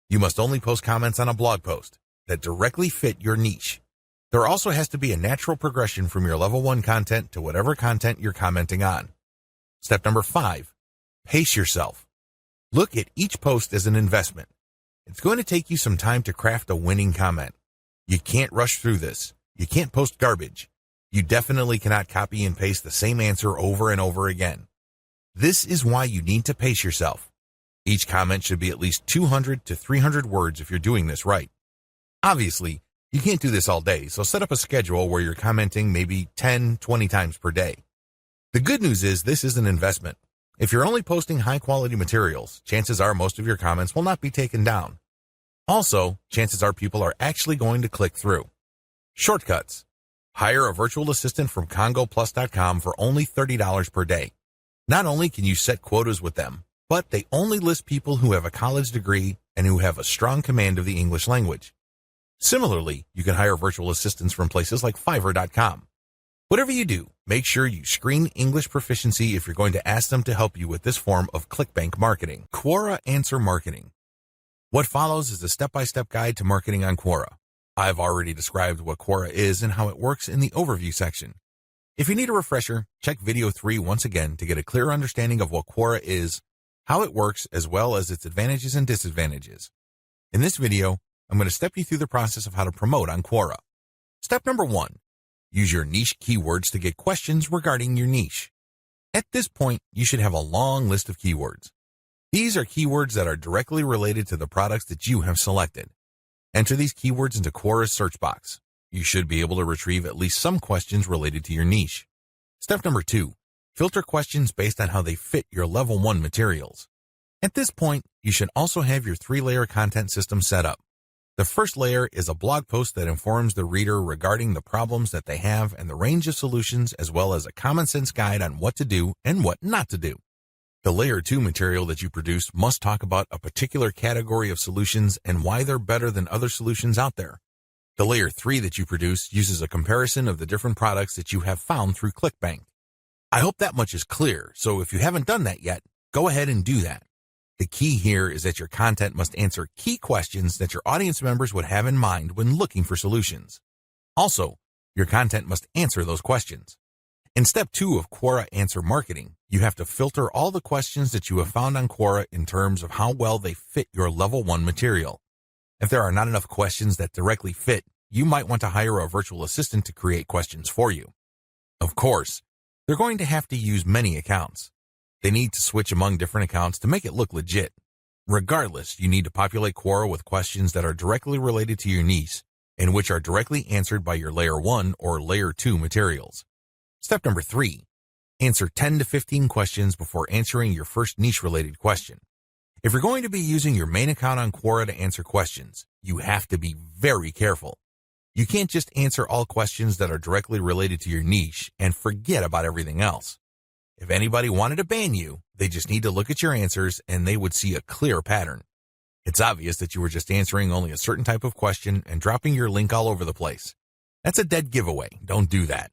You must only post comments on a blog post that directly fit your niche. There also has to be a natural progression from your level 1 content to whatever content you're commenting on. Step number 5, pace yourself. Look at each post as an investment. It's going to take you some time to craft a winning comment. You can't rush through this. You can't post garbage. You definitely cannot copy and paste the same answer over and over again. This is why you need to pace yourself. Each comment should be at least 200 to 300 words if you're doing this right. Obviously, you can't do this all day, so set up a schedule where you're commenting maybe 10, 20 times per day. The good news is this is an investment. If you're only posting high-quality materials, chances are most of your comments will not be taken down. Also, chances are people are actually going to click through. Shortcuts. Hire a virtual assistant from CongoPlus.com for only $30 per day. Not only can you set quotas with them, but they only list people who have a college degree and who have a strong command of the English language. Similarly, you can hire virtual assistants from places like Fiverr.com. Whatever you do, make sure you screen English proficiency if you're going to ask them to help you with this form of ClickBank marketing. Quora Answer Marketing. What follows is a step-by-step guide to marketing on Quora. I've already described what Quora is and how it works in the overview section. If you need a refresher, check video 3 once again to get a clear understanding of what Quora is, how it works, as well as its advantages and disadvantages. In this video, I'm going to step you through the process of how to promote on Quora. Step number 1, use your niche keywords to get questions regarding your niche. At this point, you should have a long list of keywords. These are keywords that are directly related to the products that you have selected. Enter these keywords into Quora's search box. You should be able to retrieve at least some questions related to your niche. Step number 2, filter questions based on how they fit your level 1 materials. At this point, you should also have your 3-layer content system set up. The first layer is a blog post that informs the reader regarding the problems that they have and the range of solutions, as well as a common sense guide on what to do and what not to do. The Layer 2 material that you produce must talk about a particular category of solutions and why they're better than other solutions out there. The Layer 3 that you produce uses a comparison of the different products that you have found through ClickBank. I hope that much is clear, so if you haven't done that yet, go ahead and do that. The key here is that your content must answer key questions that your audience members would have in mind when looking for solutions. Also, your content must answer those questions. In step 2 of Quora Answer Marketing, you have to filter all the questions that you have found on Quora in terms of how well they fit your level 1 material. If there are not enough questions that directly fit, you might want to hire a virtual assistant to create questions for you. Of course, they're going to have to use many accounts. They need to switch among different accounts to make it look legit. Regardless, you need to populate Quora with questions that are directly related to your niche and which are directly answered by your Layer 1 or Layer 2 materials. Step number 3, answer 10 to 15 questions before answering your first niche-related question. If you're going to be using your main account on Quora to answer questions, you have to be very careful. You can't just answer all questions that are directly related to your niche and forget about everything else. If anybody wanted to ban you, they just need to look at your answers and they would see a clear pattern. It's obvious that you were just answering only a certain type of question and dropping your link all over the place. That's a dead giveaway. Don't do that.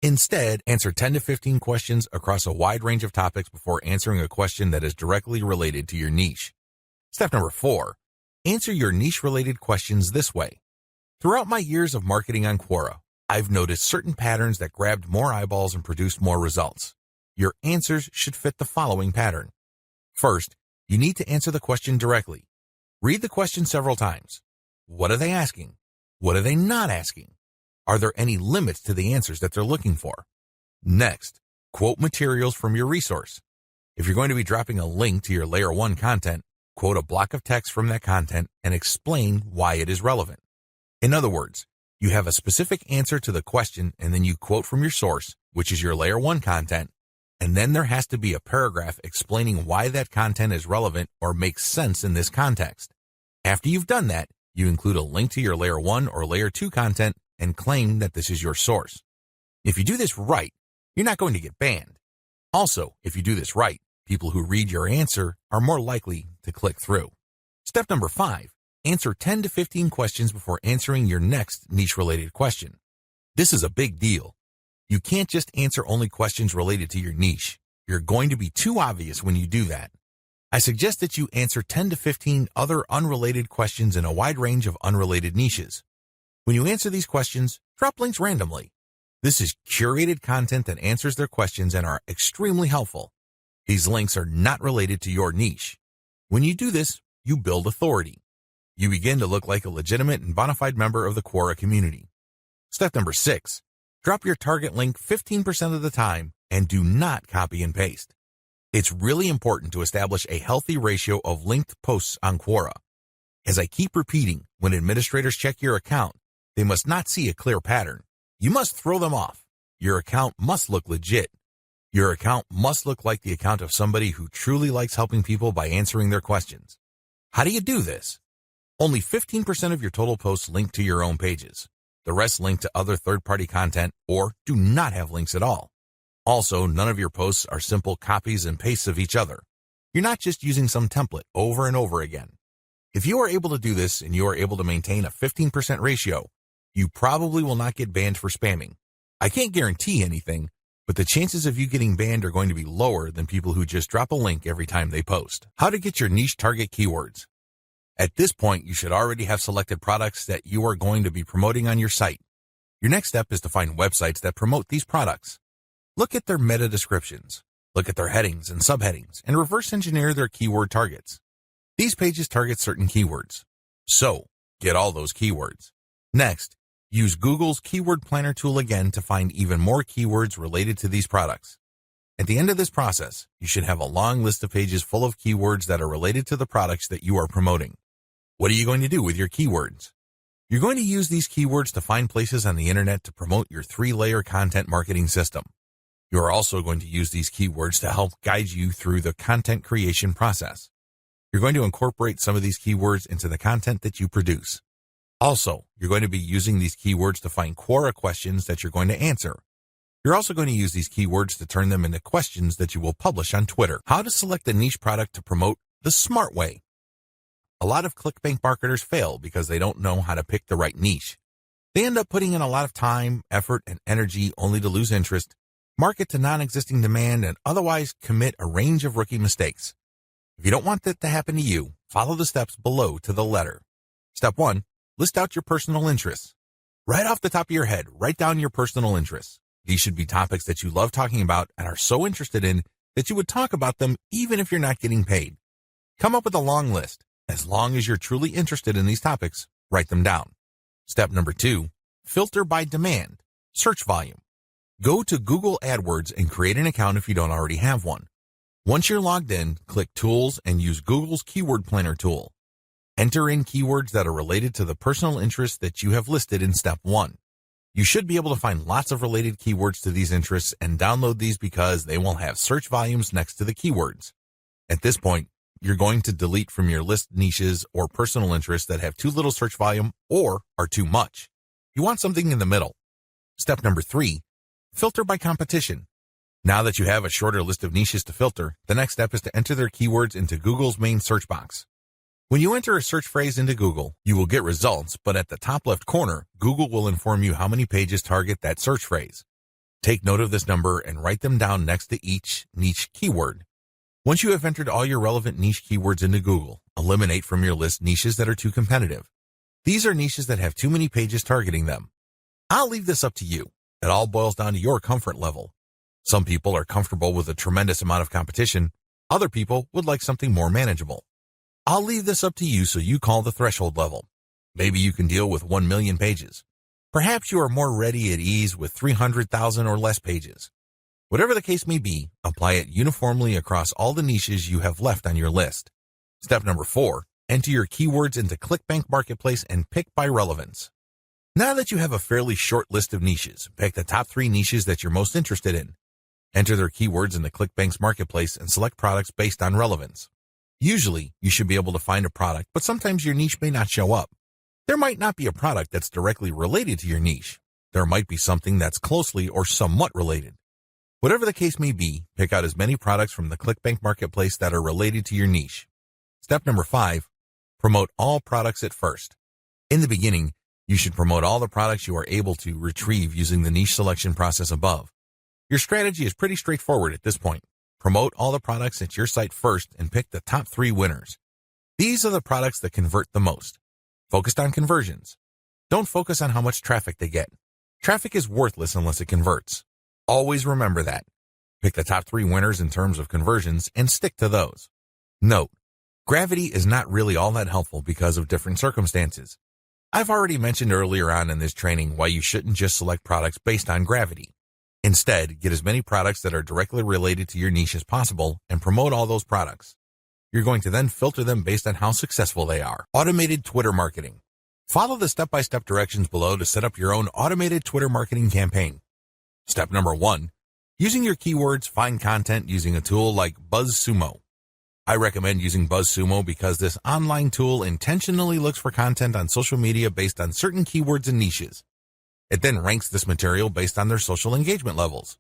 Instead, answer 10 to 15 questions across a wide range of topics before answering a question that is directly related to your niche. Step number 4, answer your niche-related questions this way. Throughout my years of marketing on Quora, I've noticed certain patterns that grabbed more eyeballs and produced more results. Your answers should fit the following pattern. First, you need to answer the question directly. Read the question several times. What are they asking? What are they not asking? Are there any limits to the answers that they're looking for? Next, quote materials from your resource. If you're going to be dropping a link to your Layer 1 content, quote a block of text from that content and explain why it is relevant. In other words, you have a specific answer to the question and then you quote from your source, which is your Layer 1 content, and then there has to be a paragraph explaining why that content is relevant or makes sense in this context. After you've done that, you include a link to your Layer 1 or Layer 2 content and claim that this is your source. If you do this right, you're not going to get banned. Also, if you do this right, people who read your answer are more likely to click through. Step number 5, answer 10 to 15 questions before answering your next niche-related question. This is a big deal. You can't just answer only questions related to your niche. You're going to be too obvious when you do that. I suggest that you answer 10 to 15 other unrelated questions in a wide range of unrelated niches. When you answer these questions, drop links randomly. This is curated content that answers their questions and are extremely helpful. These links are not related to your niche. When you do this, you build authority. You begin to look like a legitimate and bona fide member of the Quora community. Step number 6, drop your target link 15% of the time and do not copy and paste. It's really important to establish a healthy ratio of linked posts on Quora. As I keep repeating, when administrators check your account, they must not see a clear pattern. You must throw them off. Your account must look legit. Your account must look like the account of somebody who truly likes helping people by answering their questions. How do you do this? Only 15% of your total posts link to your own pages. The rest link to other third-party content or do not have links at all. Also, none of your posts are simple copies and pastes of each other. You're not just using some template over and over again. If you are able to do this and you are able to maintain a 15% ratio, you probably will not get banned for spamming. I can't guarantee anything, but the chances of you getting banned are going to be lower than people who just drop a link every time they post. How to get your niche target keywords. At this point, you should already have selected products that you are going to be promoting on your site. Your next step is to find websites that promote these products. Look at their meta descriptions. Look at their headings and subheadings and reverse engineer their keyword targets. These pages target certain keywords. So, get all those keywords. Next, use Google's Keyword Planner tool again to find even more keywords related to these products. At the end of this process, you should have a long list of pages full of keywords that are related to the products that you are promoting. What are you going to do with your keywords? You're going to use these keywords to find places on the internet to promote your 3-layer content marketing system. You are also going to use these keywords to help guide you through the content creation process. You're going to incorporate some of these keywords into the content that you produce. Also, you're going to be using these keywords to find Quora questions that you're going to answer. You're also going to use these keywords to turn them into questions that you will publish on Twitter. How to select a niche product to promote the smart way. A lot of ClickBank marketers fail because they don't know how to pick the right niche. They end up putting in a lot of time, effort, and energy only to lose interest, market to non-existing demand, and otherwise commit a range of rookie mistakes. If you don't want that to happen to you, follow the steps below to the letter. Step 1, list out your personal interests. Right off the top of your head, write down your personal interests. These should be topics that you love talking about and are so interested in that you would talk about them even if you're not getting paid. Come up with a long list. As long as you're truly interested in these topics, write them down. Step number 2, filter by demand, search volume. Go to Google AdWords and create an account if you don't already have one. Once you're logged in, click Tools and use Google's Keyword Planner tool. Enter in keywords that are related to the personal interests that you have listed in Step 1. You should be able to find lots of related keywords to these interests and download these because they will have search volumes next to the keywords. At this point, you're going to delete from your list niches or personal interests that have too little search volume or are too much. You want something in the middle. Step number 3, filter by competition. Now that you have a shorter list of niches to filter, the next step is to enter their keywords into Google's main search box. When you enter a search phrase into Google, you will get results, but at the top left corner, Google will inform you how many pages target that search phrase. Take note of this number and write them down next to each niche keyword. Once you have entered all your relevant niche keywords into Google, eliminate from your list niches that are too competitive. These are niches that have too many pages targeting them. I'll leave this up to you. It all boils down to your comfort level. Some people are comfortable with a tremendous amount of competition. Other people would like something more manageable. I'll leave this up to you so you call the threshold level. Maybe you can deal with 1 million pages. Perhaps you are more ready at ease with 300,000 or less pages. Whatever the case may be, apply it uniformly across all the niches you have left on your list. Step number 4, enter your keywords into ClickBank Marketplace and pick by relevance. Now that you have a fairly short list of niches, pick the top 3 niches that you're most interested in. Enter their keywords into ClickBank's Marketplace and select products based on relevance. Usually, you should be able to find a product, but sometimes your niche may not show up. There might not be a product that's directly related to your niche. There might be something that's closely or somewhat related. Whatever the case may be, pick out as many products from the ClickBank Marketplace that are related to your niche. Step number 5, promote all products at first. In the beginning, you should promote all the products you are able to retrieve using the niche selection process above. Your strategy is pretty straightforward at this point. Promote all the products at your site first and pick the top 3 winners. These are the products that convert the most. Focused on conversions. Don't focus on how much traffic they get. Traffic is worthless unless it converts. Always remember that. Pick the top 3 winners in terms of conversions and stick to those. Note, gravity is not really all that helpful because of different circumstances. I've already mentioned earlier on in this training why you shouldn't just select products based on gravity. Instead, get as many products that are directly related to your niche as possible and promote all those products. You're going to then filter them based on how successful they are. Automated Twitter marketing. Follow the step-by-step directions below to set up your own automated Twitter marketing campaign. Step number 1, using your keywords, find content using a tool like BuzzSumo. I recommend using BuzzSumo because this online tool intentionally looks for content on social media based on certain keywords and niches. It then ranks this material based on their social engagement levels.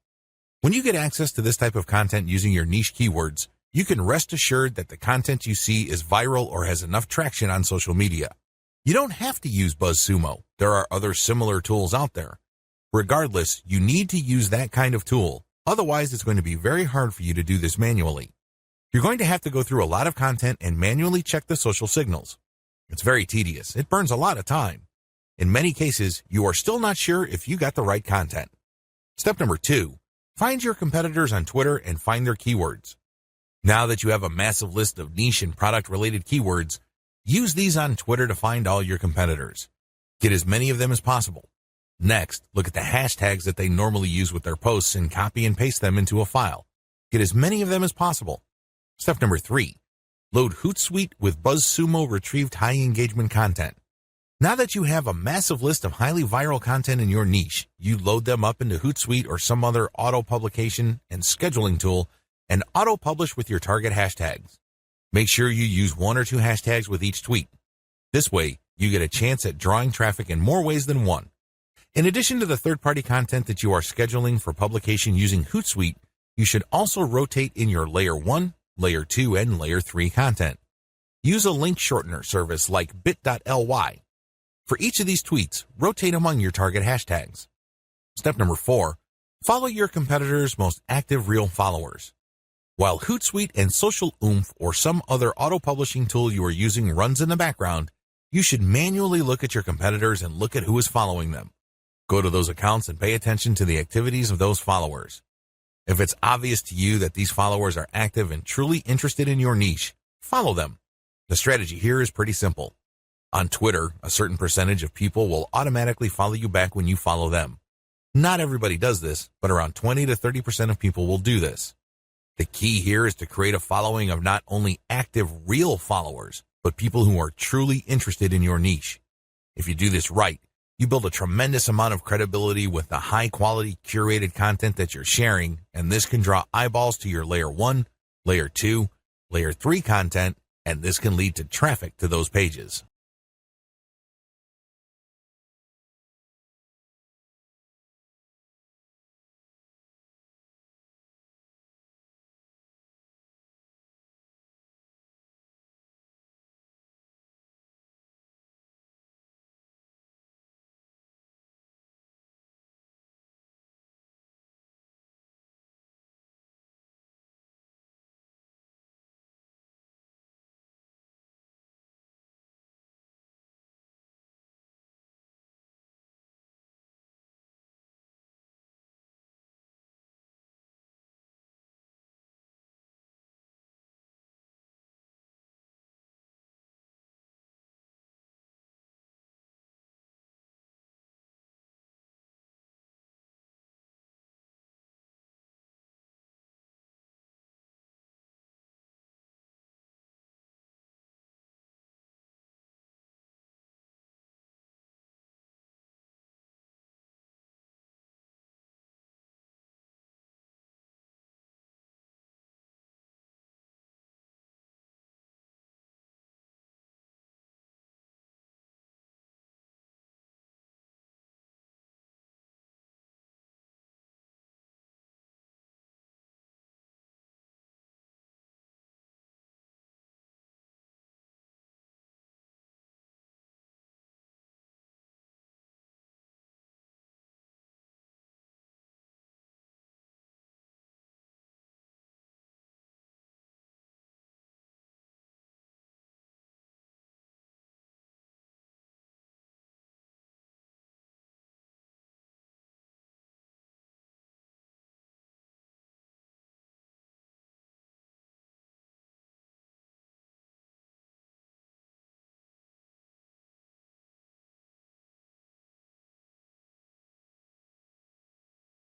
When you get access to this type of content using your niche keywords, you can rest assured that the content you see is viral or has enough traction on social media. You don't have to use BuzzSumo. There are other similar tools out there. Regardless, you need to use that kind of tool. Otherwise, it's going to be very hard for you to do this manually. You're going to have to go through a lot of content and manually check the social signals. It's very tedious. It burns a lot of time. In many cases, you are still not sure if you got the right content. Step number 2, find your competitors on Twitter and find their keywords. Now that you have a massive list of niche and product-related keywords, use these on Twitter to find all your competitors. Get as many of them as possible. Next, look at the hashtags that they normally use with their posts and copy and paste them into a file. Get as many of them as possible. Step number 3, load Hootsuite with BuzzSumo retrieved high engagement content. Now that you have a massive list of highly viral content in your niche, you load them up into Hootsuite or some other auto-publication and scheduling tool and auto-publish with your target hashtags. Make sure you use 1 or 2 hashtags with each tweet. This way, you get a chance at drawing traffic in more ways than one. In addition to the third-party content that you are scheduling for publication using Hootsuite, you should also rotate in your Layer 1, Layer 2, and Layer 3 content. Use a link shortener service like bit.ly. For each of these tweets, rotate among your target hashtags. Step number 4, follow your competitors' most active real followers. While Hootsuite and Social Oomph or some other auto-publishing tool you are using runs in the background, you should manually look at your competitors and look at who is following them. Go to those accounts and pay attention to the activities of those followers. If it's obvious to you that these followers are active and truly interested in your niche, follow them. The strategy here is pretty simple. On Twitter, a certain percentage of people will automatically follow you back when you follow them. Not everybody does this, but around 20 to 30% of people will do this. The key here is to create a following of not only active real followers, but people who are truly interested in your niche. If you do this right, you build a tremendous amount of credibility with the high-quality curated content that you're sharing, and this can draw eyeballs to your Layer 1, Layer 2, Layer 3 content, and this can lead to traffic to those pages.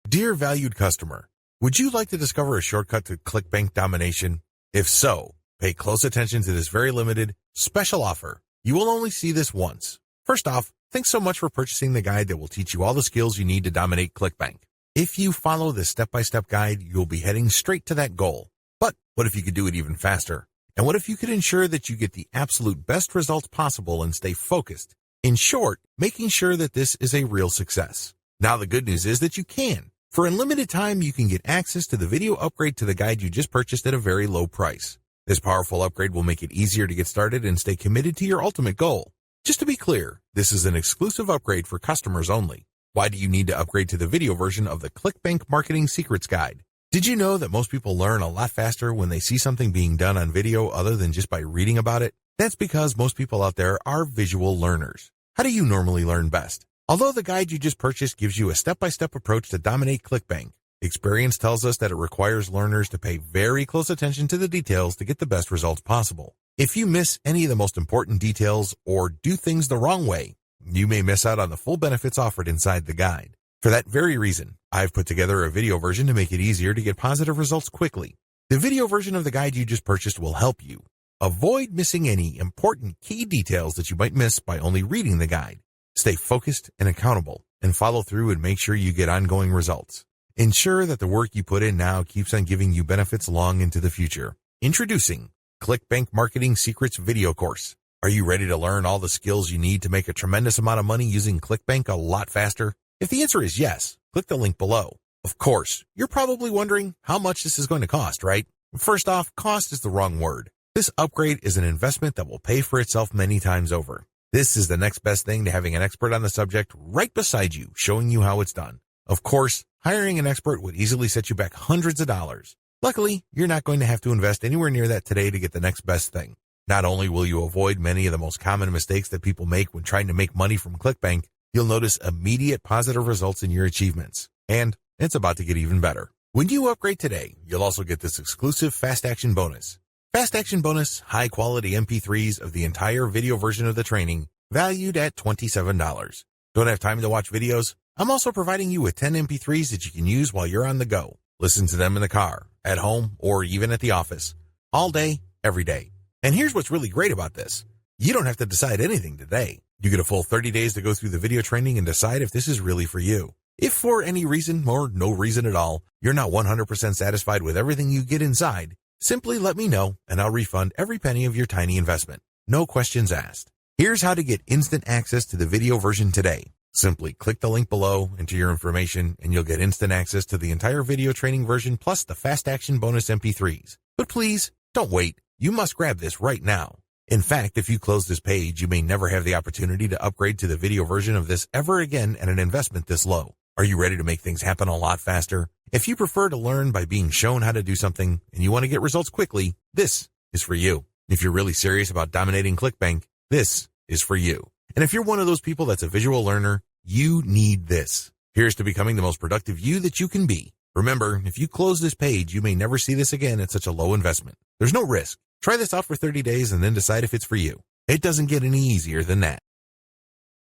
Dear valued customer, would you like to discover a shortcut to ClickBank domination? If so, pay close attention to this very limited, special offer. You will only see this once. First off, thanks so much for purchasing the guide that will teach you all the skills you need to dominate ClickBank. If you follow this step-by-step guide, you'll be heading straight to that goal. But what if you could do it even faster? And what if you could ensure that you get the absolute best results possible and stay focused? In short, making sure that this is a real success. Now the good news is that you can. For a limited time, you can get access to the video upgrade to the guide you just purchased at a very low price. This powerful upgrade will make it easier to get started and stay committed to your ultimate goal. Just to be clear, this is an exclusive upgrade for customers only. Why do you need to upgrade to the video version of the ClickBank Marketing Secrets Guide? Did you know that most people learn a lot faster when they see something being done on video other than just by reading about it? That's because most people out there are visual learners. How do you normally learn best? Although the guide you just purchased gives you a step-by-step approach to dominate ClickBank, experience tells us that it requires learners to pay very close attention to the details to get the best results possible. If you miss any of the most important details or do things the wrong way, you may miss out on the full benefits offered inside the guide. For that very reason, I've put together a video version to make it easier to get positive results quickly. The video version of the guide you just purchased will help you avoid missing any important key details that you might miss by only reading the guide. Stay focused and accountable, and follow through and make sure you get ongoing results. Ensure that the work you put in now keeps on giving you benefits long into the future. Introducing ClickBank Marketing Secrets video course. Are you ready to learn all the skills you need to make a tremendous amount of money using ClickBank a lot faster? If the answer is yes, click the link below. Of course, you're probably wondering how much this is going to cost, right? First off, cost is the wrong word. This upgrade is an investment that will pay for itself many times over. This is the next best thing to having an expert on the subject right beside you, showing you how it's done. Of course, hiring an expert would easily set you back hundreds of dollars. Luckily, you're not going to have to invest anywhere near that today to get the next best thing. Not only will you avoid many of the most common mistakes that people make when trying to make money from ClickBank, you'll notice immediate positive results in your achievements. And it's about to get even better. When you upgrade today, you'll also get this exclusive Fast Action bonus. Fast Action bonus, high-quality MP3s of the entire video version of the training, valued at $27. Don't have time to watch videos? I'm also providing you with 10 MP3s that you can use while you're on the go. Listen to them in the car, at home, or even at the office. All day, every day. And here's what's really great about this. You don't have to decide anything today. You get a full 30 days to go through the video training and decide if this is really for you. If for any reason, or no reason at all, you're not 100% satisfied with everything you get inside, simply let me know and I'll refund every penny of your tiny investment. No questions asked. Here's how to get instant access to the video version today. Simply click the link below, enter your information, and you'll get instant access to the entire video training version plus the Fast Action bonus MP3s. But please, don't wait. You must grab this right now. In fact, if you close this page, you may never have the opportunity to upgrade to the video version of this ever again at an investment this low. Are you ready to make things happen a lot faster? If you prefer to learn by being shown how to do something and you want to get results quickly, this is for you. If you're really serious about dominating ClickBank, this is for you. And if you're one of those people that's a visual learner, you need this. Here's to becoming the most productive you that you can be. Remember, if you close this page, you may never see this again at such a low investment. There's no risk. Try this out for 30 days and then decide if it's for you. It doesn't get any easier than that.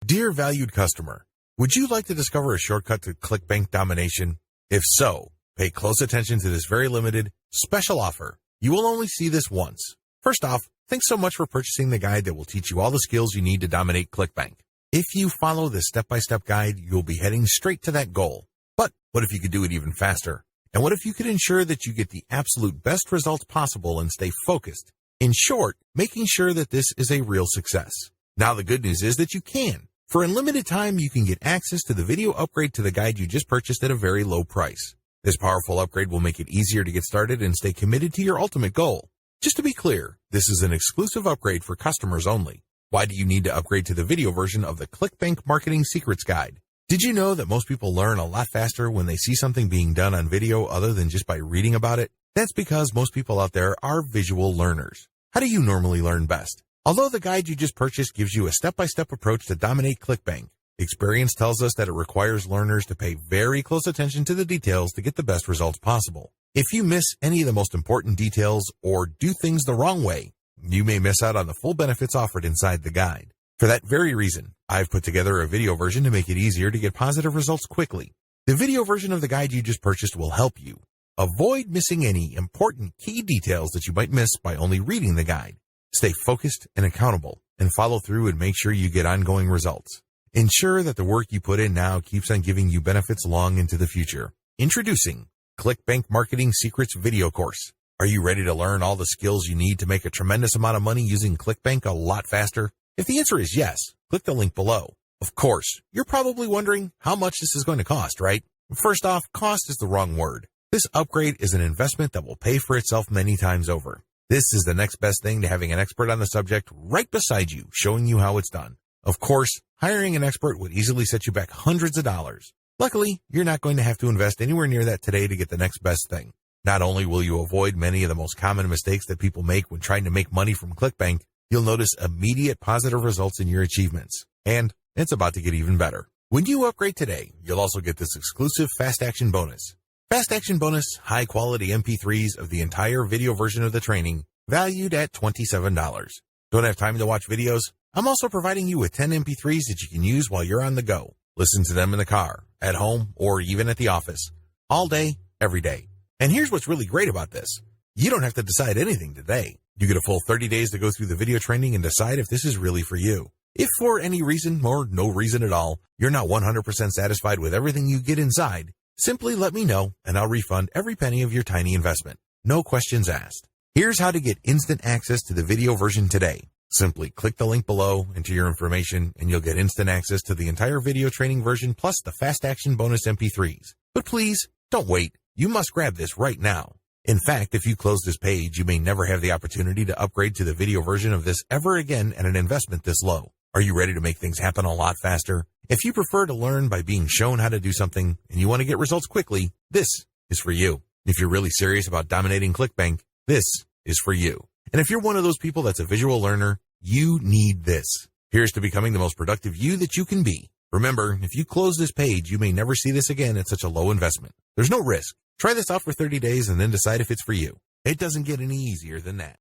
Dear valued customer, would you like to discover a shortcut to ClickBank domination? If so, pay close attention to this very limited, special offer. You will only see this once. First off, thanks so much for purchasing the guide that will teach you all the skills you need to dominate ClickBank. If you follow this step-by-step guide, you'll be heading straight to that goal. But what if you could do it even faster? And what if you could ensure that you get the absolute best results possible and stay focused? In short, making sure that this is a real success. Now the good news is that you can. For a limited time, you can get access to the video upgrade to the guide you just purchased at a very low price. This powerful upgrade will make it easier to get started and stay committed to your ultimate goal. Just to be clear, this is an exclusive upgrade for customers only. Why do you need to upgrade to the video version of the ClickBank Marketing Secrets Guide? Did you know that most people learn a lot faster when they see something being done on video other than just by reading about it? That's because most people out there are visual learners. How do you normally learn best? Although the guide you just purchased gives you a step-by-step approach to dominate ClickBank, experience tells us that it requires learners to pay very close attention to the details to get the best results possible. If you miss any of the most important details or do things the wrong way, you may miss out on the full benefits offered inside the guide. For that very reason, I've put together a video version to make it easier to get positive results quickly. The video version of the guide you just purchased will help you avoid missing any important key details that you might miss by only reading the guide. Stay focused and accountable, and follow through and make sure you get ongoing results. Ensure that the work you put in now keeps on giving you benefits long into the future. Introducing ClickBank Marketing Secrets video course. Are you ready to learn all the skills you need to make a tremendous amount of money using ClickBank a lot faster? If the answer is yes, click the link below. Of course, you're probably wondering how much this is going to cost, right? First off, cost is the wrong word. This upgrade is an investment that will pay for itself many times over. This is the next best thing to having an expert on the subject right beside you, showing you how it's done. Of course, hiring an expert would easily set you back hundreds of dollars. Luckily, you're not going to have to invest anywhere near that today to get the next best thing. Not only will you avoid many of the most common mistakes that people make when trying to make money from ClickBank, you'll notice immediate positive results in your achievements. And it's about to get even better. When you upgrade today, you'll also get this exclusive Fast Action bonus. Fast Action bonus, high-quality MP3s of the entire video version of the training, valued at $27. Don't have time to watch videos? I'm also providing you with 10 MP3s that you can use while you're on the go. Listen to them in the car, at home, or even at the office. All day, every day. And here's what's really great about this. You don't have to decide anything today. You get a full 30 days to go through the video training and decide if this is really for you. If for any reason, or no reason at all, you're not 100% satisfied with everything you get inside, simply let me know and I'll refund every penny of your tiny investment. No questions asked. Here's how to get instant access to the video version today. Simply click the link below, enter your information, and you'll get instant access to the entire video training version plus the Fast Action bonus MP3s. But please, don't wait. You must grab this right now. In fact, if you close this page, you may never have the opportunity to upgrade to the video version of this ever again at an investment this low. Are you ready to make things happen a lot faster? If you prefer to learn by being shown how to do something and you want to get results quickly, this is for you. If you're really serious about dominating ClickBank, this is for you. And if you're one of those people that's a visual learner, you need this. Here's to becoming the most productive you that you can be. Remember, if you close this page, you may never see this again at such a low investment. There's no risk. Try this out for 30 days and then decide if it's for you. It doesn't get any easier than that.